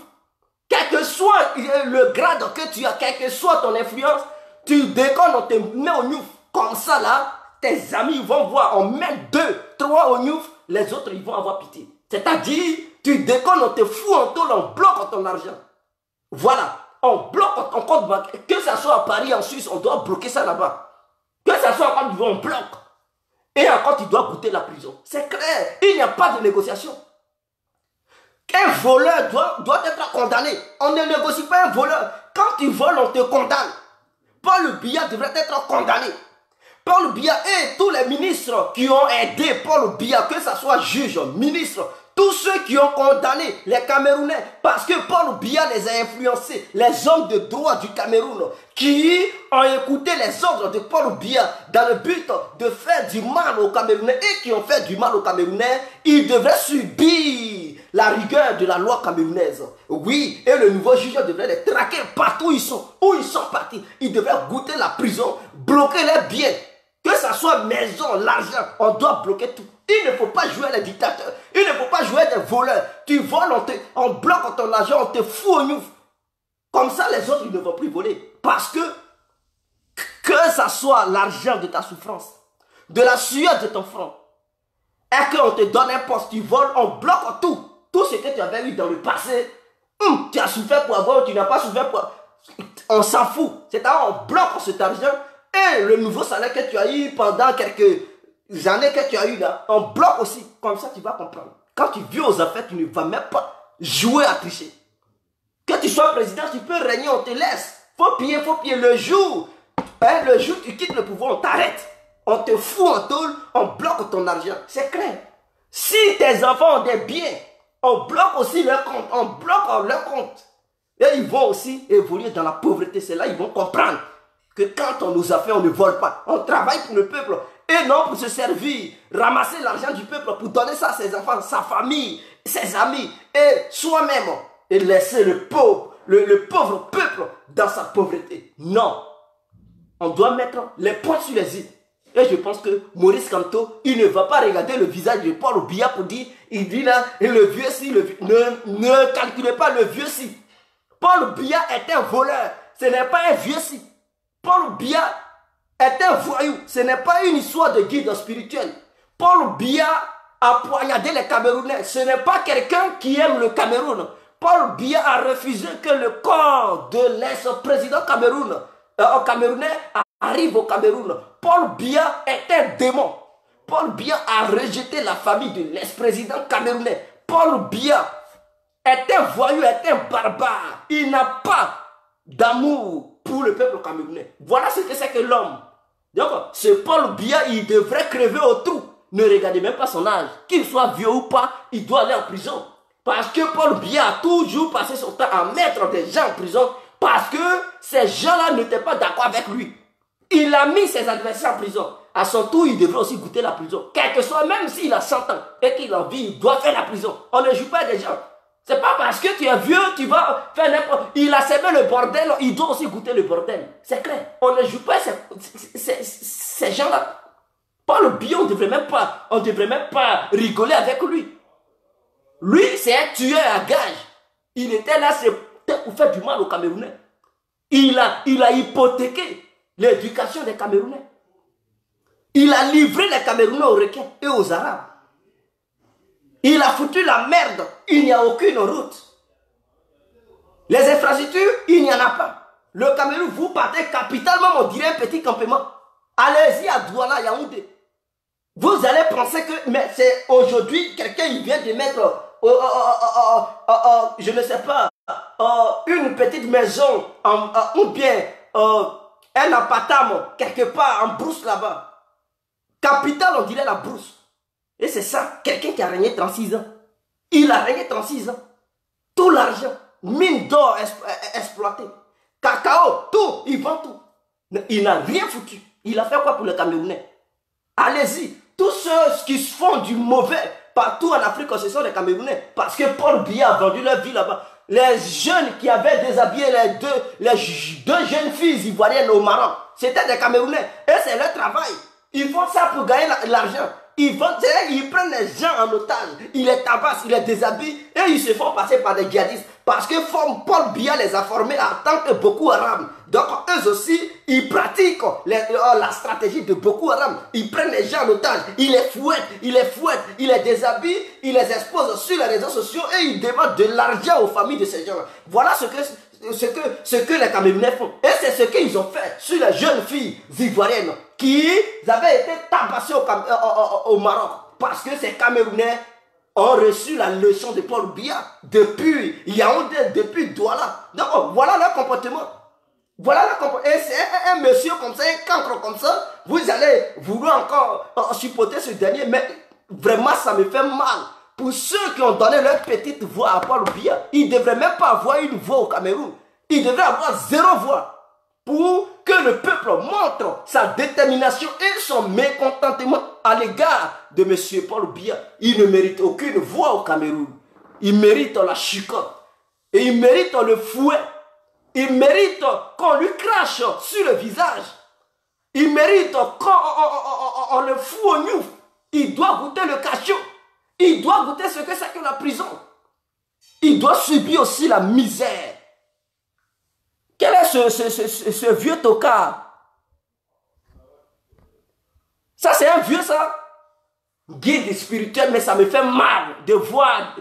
Quel que soit le grade que tu as, quelle que soit ton influence, tu déconnes, on te met au nouf. Comme ça, là, tes amis vont voir, on met 2, 3 au nouf, les autres, ils vont avoir pitié. C'est-à-dire, tu déconnes, on te fout en tôle, on bloque ton argent. Voilà, on bloque ton compte bancaire. Que ce soit à Paris, en Suisse, on doit bloquer ça là-bas. Que ce soit en Côte d'Ivoire, on bloque. Et encore, tu dois goûter la prison. C'est clair, il n'y a pas de négociation. Un voleur doit être condamné. On ne négocie pas un voleur. Quand tu voles, on te condamne. Paul Biya devrait être condamné. Paul Biya et tous les ministres qui ont aidé Paul Biya, que ce soit juge, ministre, tous ceux qui ont condamné les Camerounais, parce que Paul Biya les a influencés, les hommes de droit du Cameroun, qui ont écouté les ordres de Paul Biya dans le but de faire du mal aux Camerounais et qui ont fait du mal aux Camerounais, ils devraient subir la rigueur de la loi camerounaise. Oui, et le nouveau juge devrait les traquer partout où ils sont partis. Ils devraient goûter la prison, bloquer les biens. Que ce soit maison, l'argent, on doit bloquer tout. Il ne faut pas jouer les dictateurs. Il ne faut pas jouer des voleurs. Tu voles, on bloque ton argent, on te fout au nouf. Comme ça, les autres, ils ne vont plus voler. Parce que ce soit l'argent de ta souffrance, de la sueur de ton front, et qu'on te donne un poste, tu voles, on bloque tout. Tout ce que tu avais eu dans le passé, tu as souffert pour avoir, tu n'as pas souffert pour... On s'en fout. C'est-à-dire, on bloque cet argent. Et le nouveau salaire que tu as eu pendant quelques années que tu as eu là, on bloque aussi. Comme ça, tu vas comprendre. Quand tu vis aux affaires, tu ne vas même pas jouer à tricher. Que tu sois président, tu peux régner, on te laisse. Faut payer. Le jour tu quittes le pouvoir, on t'arrête. On te fout en tôle, on bloque ton argent. C'est clair. Si tes enfants ont des biens, on bloque aussi leur compte. On bloque leur compte. Et ils vont aussi évoluer dans la pauvreté. C'est là ils vont comprendre que quand on nous a fait, on ne vole pas. On travaille pour le peuple et non pour se servir, ramasser l'argent du peuple pour donner ça à ses enfants, sa famille, ses amis et soi-même. Et laisser le pauvre peuple dans sa pauvreté. Non. On doit mettre les points sur les i. Et je pense que Maurice Kamto, il ne va pas regarder le visage de Paul Biya pour dire, il dit là, le vieux si, ne calculez pas le vieux si. Paul Biya est un voleur, ce n'est pas un vieux si. Paul Biya est un voyou, ce n'est pas une histoire de guide spirituel. Paul Biya a poignardé les Camerounais, ce n'est pas quelqu'un qui aime le Cameroun. Paul Biya a refusé que le corps de l'ex-président camerounais arrive au Cameroun. Paul Biya est un démon. Paul Biya a rejeté la famille de l'ex-président camerounais. Paul Biya est un voyou, est un barbare. Il n'a pas d'amour pour le peuple camerounais. Voilà ce que c'est que l'homme. Donc, ce Paul Biya, il devrait crever au trou. Ne regardez même pas son âge. Qu'il soit vieux ou pas, il doit aller en prison. Parce que Paul Biya a toujours passé son temps à mettre des gens en prison parce que ces gens-là n'étaient pas d'accord avec lui. Il a mis ses adversaires en prison. À son tour, il devrait aussi goûter la prison. Quel que soit, même s'il a 100 ans et qu'il a envie, il doit faire la prison. On ne joue pas des gens. C'est pas parce que tu es vieux, tu vas faire n'importe... Il a semé le bordel, il doit aussi goûter le bordel. C'est clair. On ne joue pas ces gens-là. Paul Biya, on ne devrait même pas rigoler avec lui. Lui, c'est un tueur à gage. Il était là, c'était pour faire du mal aux Camerounais. Il a hypothéqué l'éducation des Camerounais. Il a livré les Camerounais aux requins et aux Arabes. Il a foutu la merde. Il n'y a aucune route. Les infrastructures, il n'y en a pas. Le Cameroun, vous partez capitalement, on dirait un petit campement. Allez-y à Douala, Yaoundé. Vous allez penser que, mais c'est aujourd'hui, quelqu'un il vient de mettre, je ne sais pas, une petite maison, ou bien un appartement, quelque part en brousse là-bas. Capitale, on dirait la brousse. Et c'est ça, quelqu'un qui a régné 36 ans. Il a régné 36 ans. Tout l'argent. mines d'or exploitées, cacao, tout, il vend tout. Il n'a rien foutu. Il a fait quoi pour les Camerounais? Allez-y, tous ceux qui font du mauvais partout en Afrique, ce sont les Camerounais. Parce que Paul Biya a vendu leur vie là-bas. Les jeunes qui avaient déshabillé les deux jeunes filles ivoiriennes au Maroc, c'était des Camerounais. Et c'est leur travail. Ils font ça pour gagner l'argent. Ils prennent les gens en otage, ils les tabassent, ils les déshabillent et ils se font passer par des djihadistes. Parce que Paul Biya les a formés en tant que Boko Haram. Donc eux aussi, ils pratiquent la stratégie de Boko Haram. Ils prennent les gens en otage, ils les fouettent, ils les déshabillent, ils les exposent sur les réseaux sociaux et ils demandent de l'argent aux familles de ces gens. Voilà ce que les Camerounais font. Et c'est ce qu'ils ont fait sur les jeunes filles ivoiriennes qui avaient été tabassées au Maroc. Parce que ces Camerounais ont reçu la leçon de Paul Biya depuis Yaoundé, depuis Douala. Donc voilà leur comportement. Voilà leur comportement. Et c'est un monsieur comme ça, un cancre comme ça, vous allez vouloir encore supporter ce dernier, mais vraiment ça me fait mal. Pour ceux qui ont donné leur petite voix à Paul Biya, ils ne devraient même pas avoir une voix au Cameroun. Ils devraient avoir 0 voix. Pour que le peuple montre sa détermination et son mécontentement à l'égard de M. Paul Biya. Il ne mérite aucune voix au Cameroun. Il mérite la chicotte. Et il mérite le fouet. Il mérite qu'on lui crache sur le visage. Il mérite qu'on le fout au gnouf. Il doit goûter le cachot. Il doit goûter ce que c'est que la prison. Il doit subir aussi la misère. Quel est ce vieux tocard? Ça, c'est un vieux, ça. Guide spirituel, mais ça me fait mal de voir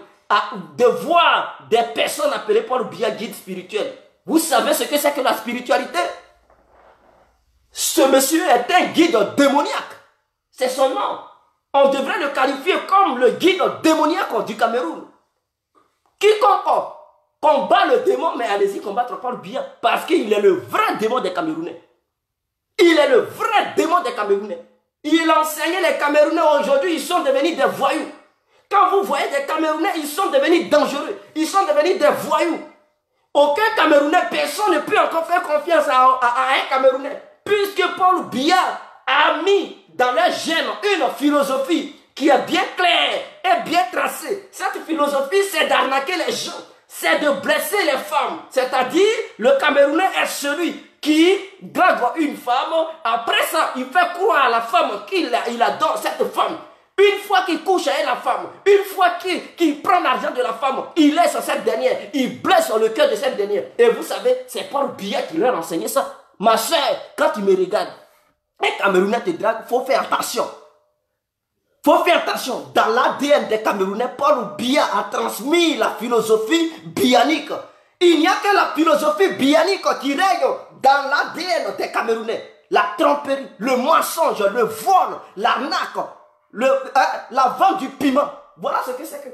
des personnes appelées Paul Biya guide spirituel. Vous savez ce que c'est que la spiritualité? Ce monsieur est un guide démoniaque. C'est son nom. On devrait le qualifier comme le guide démoniaque du Cameroun. Quiconque combat le démon, mais allez-y combattre Paul Biya, parce qu'il est le vrai démon des Camerounais. Il est le vrai démon des Camerounais. Il enseignait les Camerounais aujourd'hui, ils sont devenus des voyous. Quand vous voyez des Camerounais, ils sont devenus dangereux. Ils sont devenus des voyous. Aucun Camerounais, personne ne peut encore faire confiance à un Camerounais. Puisque Paul Biya a mis dans leur gène une philosophie qui est bien claire et bien tracée. Cette philosophie, c'est d'arnaquer les gens. C'est de blesser les femmes. C'est-à-dire, le Camerounais est celui qui drague une femme. Après ça, il fait croire à la femme qu'il adore cette femme. Une fois qu'il couche avec la femme, une fois qu'il prend l'argent de la femme, il laisse cette dernière, il blesse le cœur de cette dernière. Et vous savez, c'est Paul Biya qui leur a enseigné ça. Ma soeur, quand tu me regardes, un Camerounais te drague, il faut faire attention. Il faut faire attention. Dans l'ADN des Camerounais, Paul Biya a transmis la philosophie bianique. Il n'y a que la philosophie bianique qui règne dans l'ADN des Camerounais. La tromperie, le mensonge, le vol, l'arnaque, la vente du piment. Voilà ce que c'est que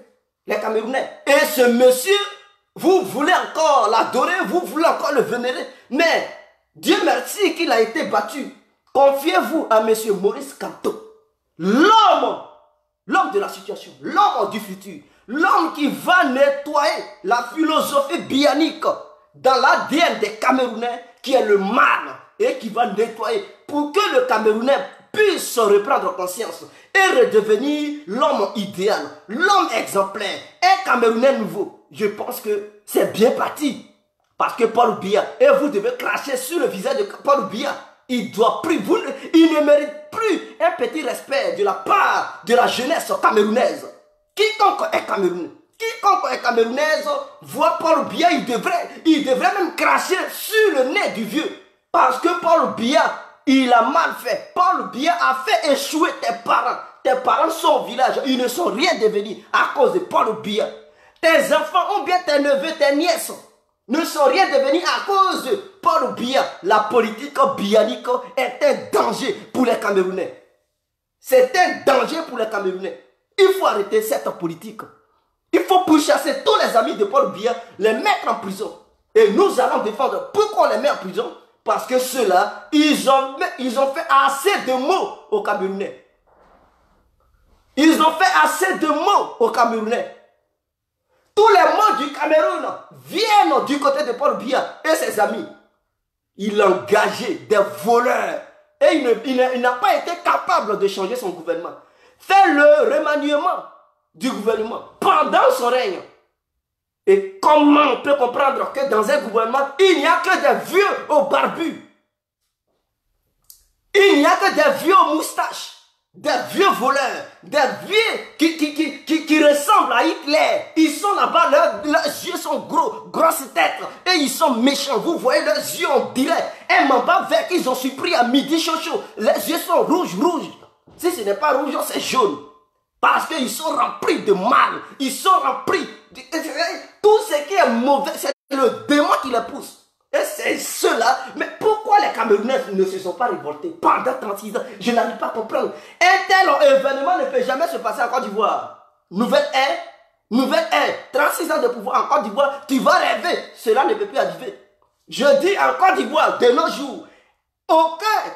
les Camerounais. Et ce monsieur, vous voulez encore l'adorer, vous voulez encore le vénérer. Mais Dieu merci qu'il a été battu. Confiez-vous à monsieur Maurice Kamto. L'homme de la situation, l'homme du futur, l'homme qui va nettoyer la philosophie bianique dans l'ADN des Camerounais, qui est le mal, et qui va nettoyer pour que le Camerounais puisse se reprendre conscience et redevenir l'homme idéal, l'homme exemplaire, un Camerounais nouveau. Je pense que c'est bien parti. Parce que Paul Biya, et vous devez cracher sur le visage de Paul Biya. Il ne mérite plus un petit respect de la part de la jeunesse camerounaise. Quiconque est camerounaise voit Paul Biya, il devrait même cracher sur le nez du vieux. Parce que Paul Biya, il a mal fait. Paul Biya a fait échouer tes parents. Tes parents sont au village, ils ne sont rien devenus à cause de Paul Biya. Tes enfants ou bien tes neveux, tes nièces ne sont rien devenus à cause de Paul Biya. La politique bianique est un danger pour les Camerounais. C'est un danger pour les Camerounais. Il faut arrêter cette politique. Il faut pourchasser tous les amis de Paul Biya, les mettre en prison. Et nous allons défendre. Pourquoi on les met en prison? Parce que ceux-là, ils ont fait assez de mots aux Camerounais. Ils ont fait assez de mots aux Camerounais. Tous les mots du Cameroun viennent du côté de Paul Biya et ses amis. Il a engagé des voleurs et il n'a pas été capable de changer son gouvernement. Fait le remaniement du gouvernement pendant son règne. Et comment on peut comprendre que dans un gouvernement, il n'y a que des vieux aux barbus? Il n'y a que des vieux aux moustaches, des vieux voleurs, des vieux qui ressemblent à Hitler. Ils sont là-bas, leurs yeux sont gros, grosses têtes, et ils sont méchants. Vous voyez leurs yeux, on dirait un mamba vert qu'ils ont surpris à midi chaud. Les yeux sont rouges. Si ce n'est pas rouge, c'est jaune. Parce qu'ils sont remplis de mal. Ils sont remplis de... Tout ce qui est mauvais, c'est le démon qui les pousse. Et c'est cela. Mais pourquoi les Camerounais ne se sont pas révoltés pendant 36 ans? Je n'arrive pas à comprendre. Un tel événement ne peut jamais se passer en Côte d'Ivoire. Nouvelle ère, 36 ans de pouvoir en Côte d'Ivoire, tu vas rêver. Cela ne peut plus arriver. Je dis en Côte d'Ivoire, de nos jours,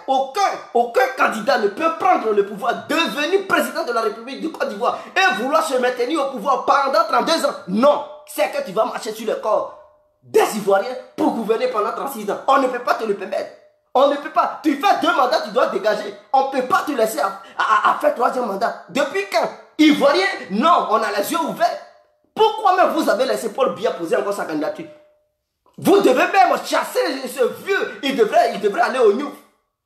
aucun candidat ne peut prendre le pouvoir, devenir président de la République du Côte d'Ivoire et vouloir se maintenir au pouvoir pendant 32 ans. Non, c'est que tu vas marcher sur le corps des Ivoiriens pour gouverner pendant 36 ans. On ne peut pas te le permettre. On ne peut pas. Tu fais 2 mandats, tu dois dégager. On ne peut pas te laisser à faire 3e mandat. Depuis quand? Ivoirien? Non, on a les yeux ouverts. Pourquoi même vous avez laissé Paul Biya poser encore sa candidature? Vous devez même chasser ce vieux. Il devrait aller au New.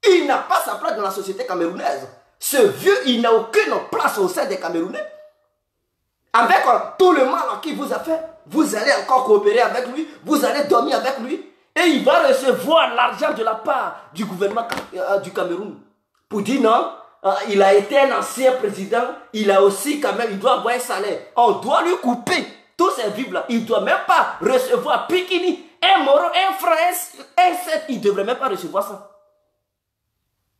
Il n'a pas sa place dans la société camerounaise. Ce vieux, il n'a aucune place au sein des Camerounais. Avec tout le mal qu'il vous a fait, vous allez encore coopérer avec lui, vous allez dormir avec lui, et il va recevoir l'argent de la part du gouvernement du Cameroun. Pour dire non, il a été un ancien président, il a aussi quand même, il doit avoir un salaire. On doit lui couper tous ces vivres-là. Il ne doit même pas recevoir Pikini, un Moro, un franc, un 7. Il ne devrait même pas recevoir ça.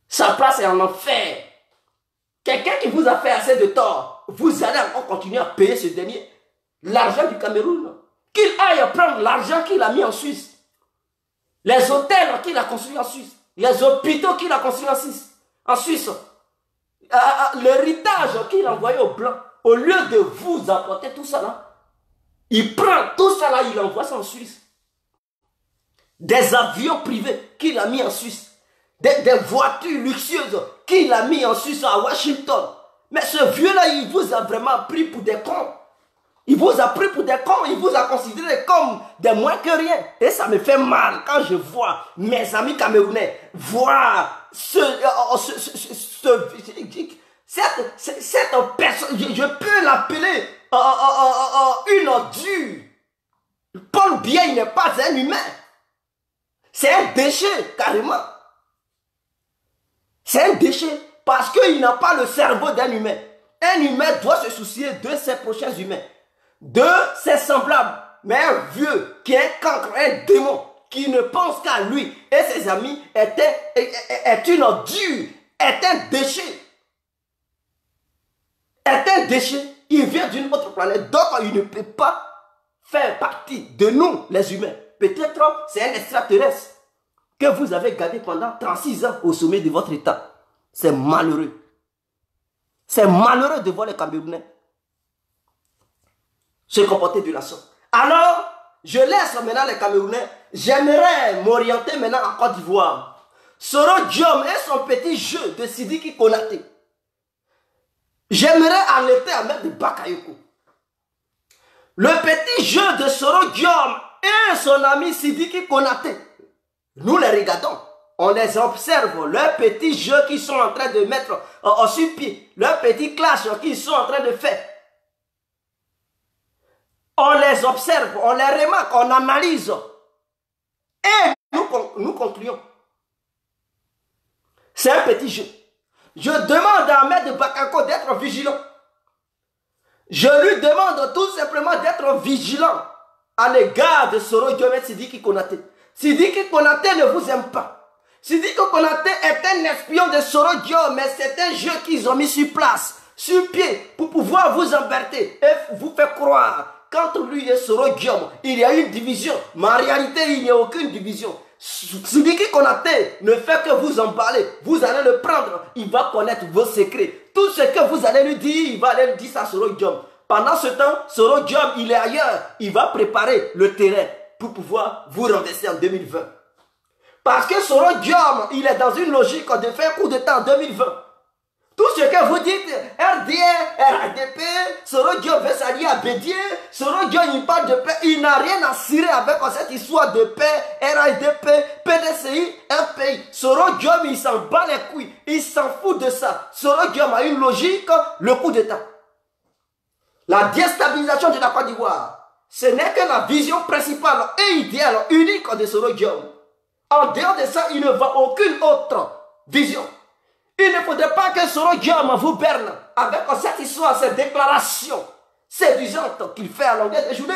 Sa place est en enfer. Quelqu'un qui vous a fait assez de tort, vous allez encore continuer à payer ce dernier. L'argent du Cameroun. Qu'il aille prendre l'argent qu'il a mis en Suisse. Les hôtels qu'il a construits en Suisse. Les hôpitaux qu'il a construits en Suisse. L'héritage qu'il a envoyé aux Blancs. Au lieu de vous apporter tout ça là, il prend tout ça là, il envoie ça en Suisse. Des avions privés qu'il a mis en Suisse. Des voitures luxueuses qu'il a mis en Suisse à Washington. Mais ce vieux-là, il vous a vraiment pris pour des cons. Il vous a pris pour des cons. Il vous a considéré comme des moins que rien. Et ça me fait mal quand je vois mes amis camerounais voir cette personne. Je peux l'appeler une ordure. Paul Biya, il n'est pas un humain. C'est un déchet, carrément. C'est un déchet parce qu'il n'a pas le cerveau d'un humain. Un humain doit se soucier de ses prochains humains, de ses semblables. Mais un vieux qui est un cancre, un démon, qui ne pense qu'à lui et ses amis est une ordure, est un déchet. Est un déchet. Il vient d'une autre planète, donc il ne peut pas faire partie de nous, les humains. Peut-être c'est un extraterrestre que vous avez gardé pendant 36 ans au sommet de votre état. C'est malheureux. C'est malheureux de voir les Camerounais se comporter de la sorte. Alors, je laisse maintenant les Camerounais. J'aimerais m'orienter maintenant en Côte d'Ivoire. Soro Diom et son petit jeu de Sidiki Konaté. J'aimerais arrêter Ahmed Bakayoko. Le petit jeu de Soro Diom et son ami Sidiki Konaté. Nous les regardons, on les observe, leurs petits jeux qu'ils sont en train de mettre sur pied, leurs petits clashs qu'ils sont en train de faire. On les observe, on les remarque, on analyse. Et nous concluons. C'est un petit jeu. Je demande à Ahmed Bakayoko d'être vigilant. Je lui demande tout simplement d'être vigilant à l'égard de Soro Diom et Sidiki Konaté. Sidiki Konaté ne vous aime pas. Sidiki Konaté est un espion de Soro Diom, mais c'est un jeu qu'ils ont mis sur place, sur pied, pour pouvoir vous emberter et vous faire croire qu'entre lui et Soro Diom, il y a une division. Mais en réalité, il n'y a aucune division. Sidiki Konaté ne fait que vous emballer. Vous allez le prendre, il va connaître vos secrets. Tout ce que vous allez lui dire, il va aller le dire à Soro Diom. Pendant ce temps, Soro Diom, il est ailleurs. Il va préparer le terrain pour pouvoir vous renverser en 2020. Parce que Soro Diom, il est dans une logique de faire coup d'État en 2020. Tout ce que vous dites, RDA, RADP, Soro Diom veut s'allier à Bédier, Soro Diom il parle de paix, il n'a rien à cirer avec cette histoire de paix, RADP, PDCI, FPI. Soro Diom il s'en bat les couilles, il s'en fout de ça. Soro Diom a une logique, le coup d'État. La déstabilisation de la Côte d'Ivoire, ce n'est que la vision principale et idéale, unique de Soro Diom. En dehors de ça, il ne voit aucune autre vision. Il ne faudrait pas que Soro Diom vous berne avec cette histoire, cette déclaration séduisante qu'il fait à longueur de journée.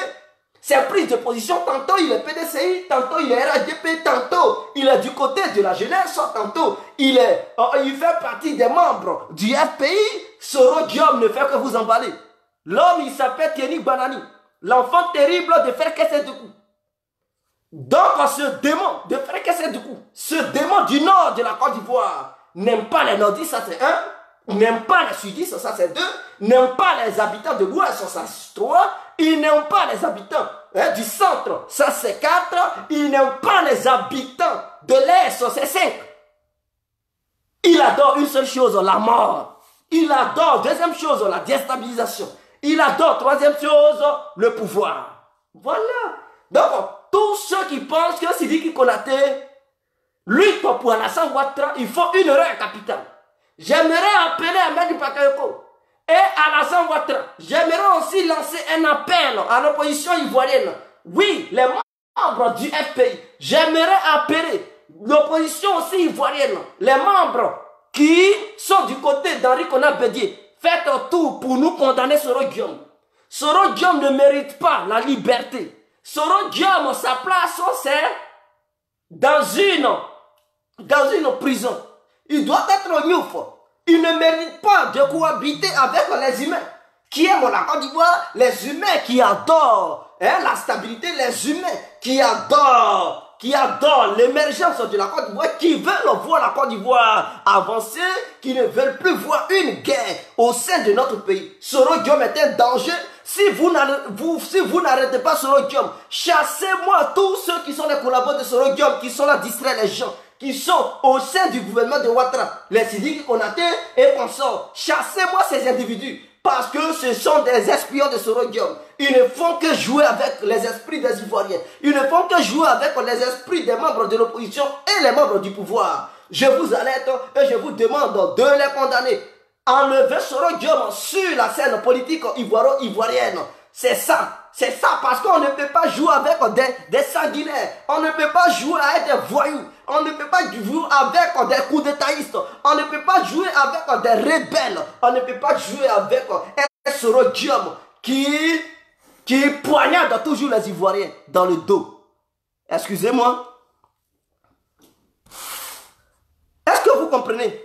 Ses prises de position, tantôt il est PDCI, tantôt il est RADP, tantôt il est du côté de la jeunesse, tantôt il fait partie des membres du FPI. Soro Diom ne fait que vous emballer. L'homme, il s'appelle Thierry Banani, l'enfant terrible de Frère Dukou. Donc, ce démon de Frère Dukou, ce démon du nord de la Côte d'Ivoire, n'aime pas les nordistes, ça c'est un, n'aime pas les sudistes, ça c'est deux, n'aime pas les habitants de l'ouest, ça c'est trois, il n'aime pas les habitants du centre, ça c'est quatre, il n'aime pas les habitants de l'est, ça c'est cinq. Il adore une seule chose, la mort. Il adore, deuxième chose, la déstabilisation. Il adore, troisième chose, le pouvoir. Voilà. Donc, tous ceux qui pensent que Sidiki Konaté lutte pour Alassane Ouattara, il faut une erreur capitale. J'aimerais appeler Ahmed Bakayoko et Alassane Ouattara. J'aimerais aussi lancer un appel à l'opposition ivoirienne. Oui, les membres du FPI. J'aimerais appeler l'opposition aussi ivoirienne. Les membres qui sont du côté d'Henri Konan Bédié. Faites tout pour nous condamner Soro Diom. Soro Diom ne mérite pas la liberté. Soro Diom, sa place, c'est dans une prison. Il doit être au Niouf. Il ne mérite pas de cohabiter avec les humains qui aiment la Côte d'Ivoire, les humains qui adorent la stabilité, les humains qui adorent l'émergence de la Côte d'Ivoire, qui veulent voir la Côte d'Ivoire avancer, qui ne veulent plus voir une guerre au sein de notre pays. Soro Diom est un danger. Si vous n'arrêtez pas Soro Diom, chassez-moi tous ceux qui sont les collaborateurs de Soro Diom, qui sont là distraire les gens, qui sont au sein du gouvernement de Ouattara, les Sidiki Konaté et consorts. Chassez-moi ces individus, parce que ce sont des espions de Soro Diom. Ils ne font que jouer avec les esprits des Ivoiriens. Ils ne font que jouer avec les esprits des membres de l'opposition et les membres du pouvoir. Je vous alerte et je vous demande de les condamner. Enlever Soro Diom sur la scène politique ivoirienne. C'est ça. C'est ça, parce qu'on ne peut pas jouer avec des sanguinaires. On ne peut pas jouer avec des voyous. On ne peut pas jouer avec des coups d'étatistes. On ne peut pas jouer avec des rebelles. On ne peut pas jouer avec un Soro Diom qui poignarde toujours les Ivoiriens dans le dos. Excusez-moi. Est-ce que vous comprenez?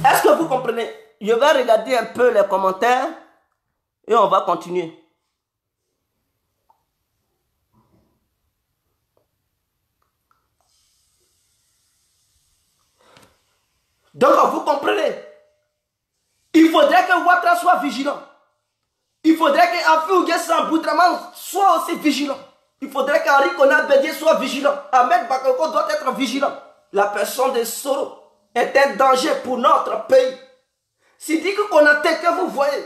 Est-ce que vous comprenez? Je vais regarder un peu les commentaires et on va continuer. Donc, vous comprenez? Il faudrait que Ouattara soit vigilant. Il faudrait qu'Afou Guessan Boudraman soit aussi vigilant. Il faudrait qu'Henri Konan Bédié soit vigilant. Ahmed Bakayoko doit être vigilant. La personne de Soro est un danger pour notre pays. Sidiki Konaté que vous voyez,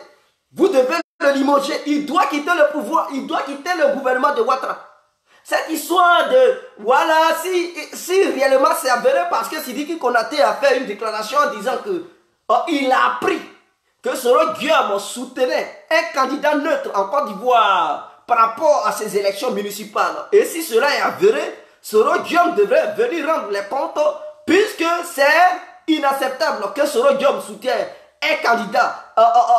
vous devez le limoger. Il doit quitter le pouvoir, il doit quitter le gouvernement de Ouattara. Cette histoire de, voilà, si réellement c'est avéré, parce que Sidiki Konaté a fait une déclaration en disant que il a appris que Soro Diom soutenait un candidat neutre en Côte d'Ivoire par rapport à ces élections municipales. Et si cela est avéré, Soro Diom devrait venir rendre les comptes, puisque c'est inacceptable que Soro Diom soutienne un candidat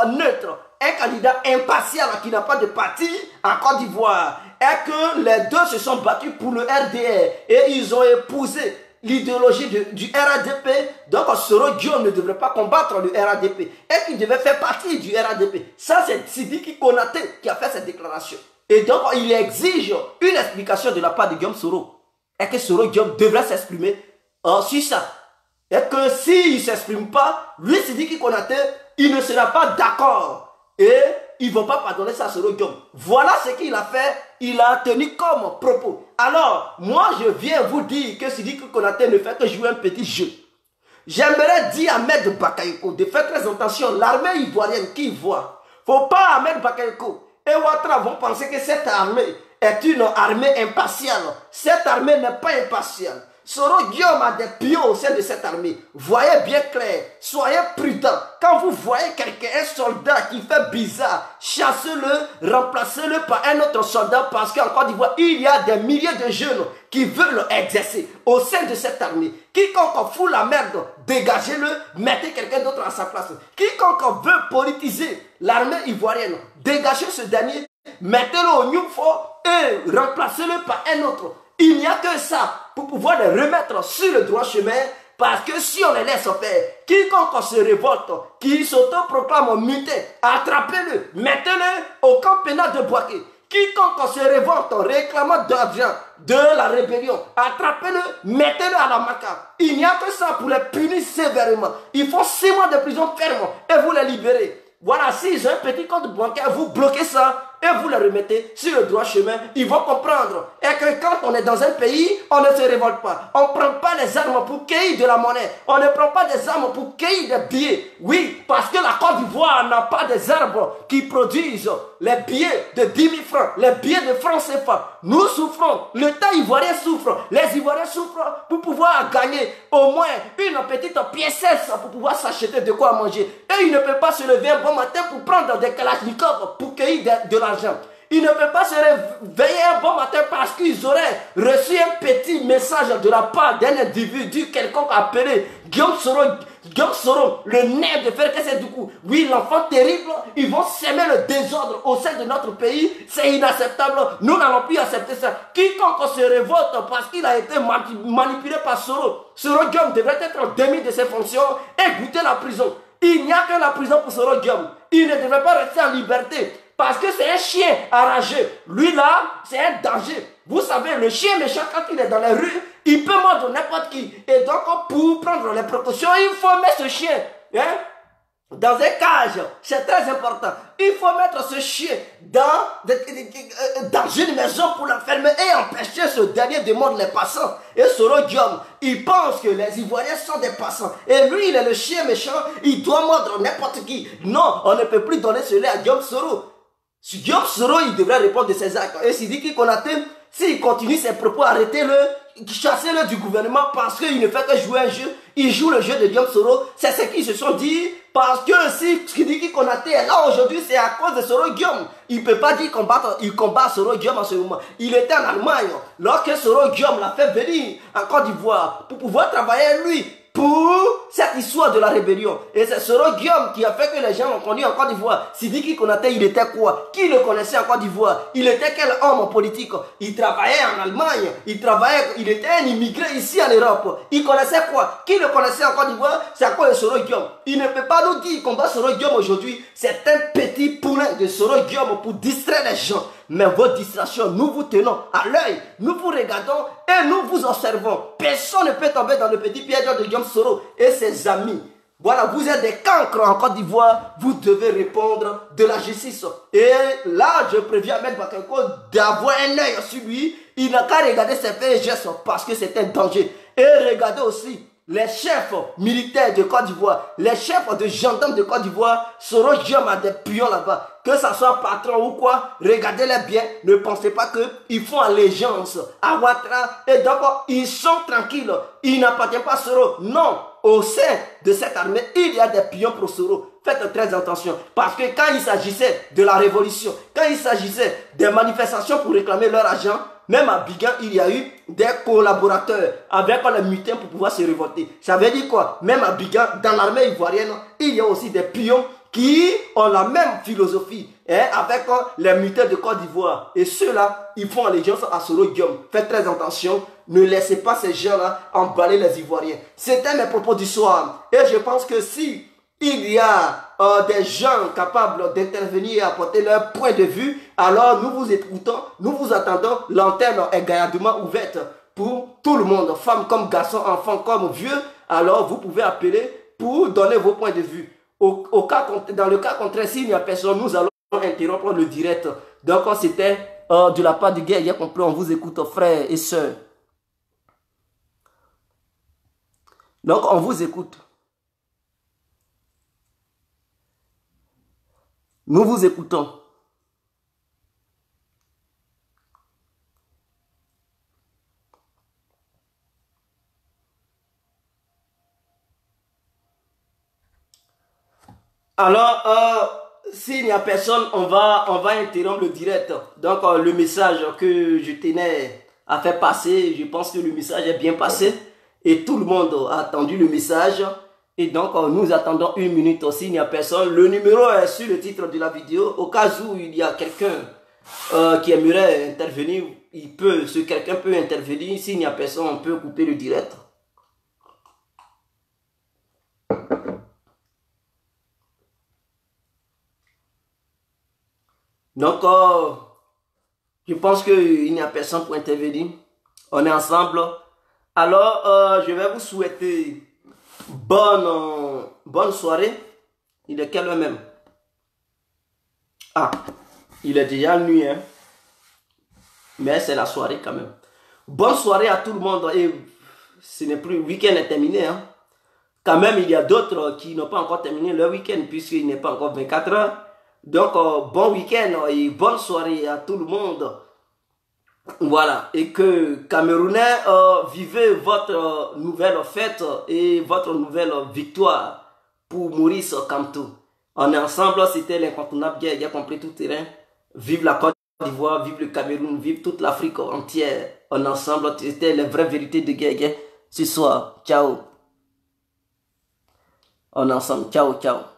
neutre, un candidat impartial qui n'a pas de parti en Côte d'Ivoire, et que les deux se sont battus pour le RDR et ils ont épousé l'idéologie du RADP, donc Soro Guillaume ne devrait pas combattre le RADP et qu'il devait faire partie du RADP. Ça, c'est Sidiki Konaté qui a fait cette déclaration. Et donc, il exige une explication de la part de Guillaume Soro. Et que Soro Guillaume devrait s'exprimer sur ça. Et que s'il ne s'exprime pas, lui, Sidiki Konaté, il ne sera pas d'accord. Et ils ne vont pas pardonner ça à Soro Guillaume. Voilà ce qu'il a fait. Il a tenu comme propos. Alors, moi, je viens vous dire que Sidiki Konaté ne fait que jouer un petit jeu. J'aimerais dire à Ahmed Bakayoko de faire très attention. L'armée ivoirienne qui voit. Il ne faut pas Ahmed Bakayoko et Ouattara vont penser que cette armée est une armée impartiale. Cette armée n'est pas impartiale. Soro Guillaume a des pions au sein de cette armée. Voyez bien clair, soyez prudents. Quand vous voyez quelqu'un, un soldat qui fait bizarre, chassez-le, remplacez-le par un autre soldat parce qu'en Côte d'Ivoire, il y a des milliers de jeunes qui veulent exercer au sein de cette armée. Quiconque fout la merde, dégagez-le, mettez quelqu'un d'autre à sa place. Quiconque veut politiser l'armée ivoirienne, dégagez ce dernier, mettez-le au Newfo et remplacez-le par un autre. Il n'y a que ça pour pouvoir les remettre sur le droit chemin. Parce que si on les laisse faire, quiconque se révolte, qui s'autoproclame muté, attrapez-le, mettez-le au camp pénal de Boaké. Quiconque se révolte réclamant d'argent de la rébellion, attrapez-le, mettez-le à la maca. Il n'y a que ça pour les punir sévèrement. Il faut 6 mois de prison ferme et vous les libérez. Voilà, si j'ai un petit compte bancaire, vous bloquez ça et vous le remettez sur le droit chemin. Ils vont comprendre. Et que quand on est dans un pays, on ne se révolte pas. On ne prend pas les armes pour cueillir de la monnaie. On ne prend pas des armes pour cueillir des billets. Oui, parce que la Côte d'Ivoire n'a pas des arbres qui produisent les billets de 10 000 francs, les billets de francs CFA. Nous souffrons. L'État ivoirien souffre. Les Ivoiriens souffrent pour pouvoir gagner au moins une petite piècesse pour pouvoir s'acheter de quoi manger. Et il ne peut pas se lever un bon matin pour prendre des kalachnikovs pour cueillir de l'argent. Il ne peut pas se réveiller un bon matin parce qu'ils auraient reçu un petit message de la part d'un individu quelconque appelé Guillaume Soro, le nerf de faire que c'est du coup. Oui, l'enfant terrible, ils vont s'aimer le désordre au sein de notre pays. C'est inacceptable. Nous n'allons plus accepter ça. Quiconque se révolte parce qu'il a été manipulé par Soro, Soro Guillaume devrait être démis de ses fonctions et goûter la prison. Il n'y a que la prison pour Soro Guillaume. Il ne devrait pas rester en liberté. Parce que c'est un chien enragé. Lui là, c'est un danger. Vous savez, le chien méchant, quand il est dans les rues, il peut mordre n'importe qui. Et donc, pour prendre les précautions, il faut mettre ce chien dans un cage. C'est très important. Il faut mettre ce chien dans une maison pour l'enfermer et empêcher ce dernier de mordre les passants. Et Soro Guillaume, il pense que les Ivoiriens sont des passants. Et lui, il est le chien méchant. Il doit mordre n'importe qui. Non, on ne peut plus donner cela à Guillaume Soro. Si Guillaume Soro, il devrait répondre de ses actes. Et Sidiki Konaté, s'il continue ses propos, arrêtez-le, chassez-le du gouvernement parce qu'il ne fait que jouer un jeu. Il joue le jeu de Guillaume Soro. C'est ce qu'ils se sont dit. Parce que si Sidiki Konaté est là aujourd'hui, c'est à cause de Soro Guillaume. Il ne peut pas dire qu'il combat Soro Guillaume en ce moment. Il était en Allemagne. Lorsque Soro Guillaume l'a fait venir en Côte d'Ivoire pour pouvoir travailler lui pour cette histoire de la rébellion. Et c'est Soro Guillaume qui a fait que les gens l'ont connu en Côte d'Ivoire. Sidiki Konaté, il était quoi? Qui le connaissait en Côte d'Ivoire? Il était quel homme politique? Il travaillait en Allemagne. Il était un immigré ici en Europe. Il connaissait quoi? Qui le connaissait en Côte d'Ivoire? C'est à cause de Soro Guillaume. Il ne peut pas nous dire qu'on bat Soro Guillaume aujourd'hui. C'est un petit poulain de Soro Guillaume pour distraire les gens. Mais vos distractions, nous vous tenons à l'œil, nous vous regardons et nous vous observons. Personne ne peut tomber dans le petit piège de Guillaume Soro et ses amis. Voilà, vous êtes des cancres en Côte d'Ivoire, vous devez répondre de la justice. Et là, je préviens Ahmed Bakayoko d'avoir un œil sur lui. Il n'a qu'à regarder ses faits et gestes parce que c'est un danger. Et regardez aussi les chefs militaires de Côte d'Ivoire, les chefs de gendarmes de Côte d'Ivoire, Soro Guillaume a des pions là-bas. Que ça soit patron ou quoi, regardez-les bien. Ne pensez pas qu'ils font allégeance à Ouattara. Et donc, ils sont tranquilles. Ils n'appartiennent pas à Soro. Non, au sein de cette armée, il y a des pions pour Soro. Faites très attention. Parce que quand il s'agissait de la révolution, quand il s'agissait des manifestations pour réclamer leur argent, même à Bigan, il y a eu des collaborateurs avec les mutins pour pouvoir se révolter. Ça veut dire quoi? Même à Bigan, dans l'armée ivoirienne, il y a aussi des pions qui ont la même philosophie. hein, avec les muteurs de Côte d'Ivoire. Et ceux-là, ils font allégeance à Soro Guillaume. Faites très attention, ne laissez pas ces gens-là emballer les Ivoiriens. C'était mes propos du soir. Et je pense que si il y a des gens capables d'intervenir et apporter leur point de vue, alors nous vous écoutons, nous vous attendons. L'antenne est gaillardement ouverte pour tout le monde, femmes comme garçons, enfants comme vieux. Alors vous pouvez appeler pour donner vos points de vue. Dans le cas contraire, s'il n'y a personne, nous allons interrompre le direct. Donc c'était de la part du gars, il y a compris, on vous écoute, frères et sœurs. Donc on vous écoute. Nous vous écoutons. Alors, s'il n'y a personne, on va interrompre le direct. Donc, le message que je tenais à faire passer, je pense que le message est bien passé. Et tout le monde a attendu le message. Et donc, nous attendons 1 minute. S'il n'y a personne, le numéro est sur le titre de la vidéo. Au cas où il y a quelqu'un qui aimerait intervenir, quelqu'un peut intervenir. S'il n'y a personne, on peut couper le direct. Donc, je pense qu'il n'y a personne pour intervenir. On est ensemble. Alors, je vais vous souhaiter bonne soirée. Il est quelle heure même? Ah, il est déjà nuit, hein? Mais c'est la soirée quand même. Bonne soirée à tout le monde. Et ce n'est plus, le week-end est terminé, hein? Quand même, il y a d'autres qui n'ont pas encore terminé leur week-end puisqu'il n'est pas encore 24 heures. Donc, bon week-end et bonne soirée à tout le monde. Voilà. Et que Camerounais, vivez votre nouvelle fête et votre nouvelle victoire pour Maurice Kamto. On est ensemble, c'était l'incontournable guerre, il y a compris tout terrain. Vive la Côte d'Ivoire, vive le Cameroun, vive toute l'Afrique entière. On est ensemble, c'était les vraies vérités de guerre ce soir. Ciao. On est ensemble. Ciao, ciao.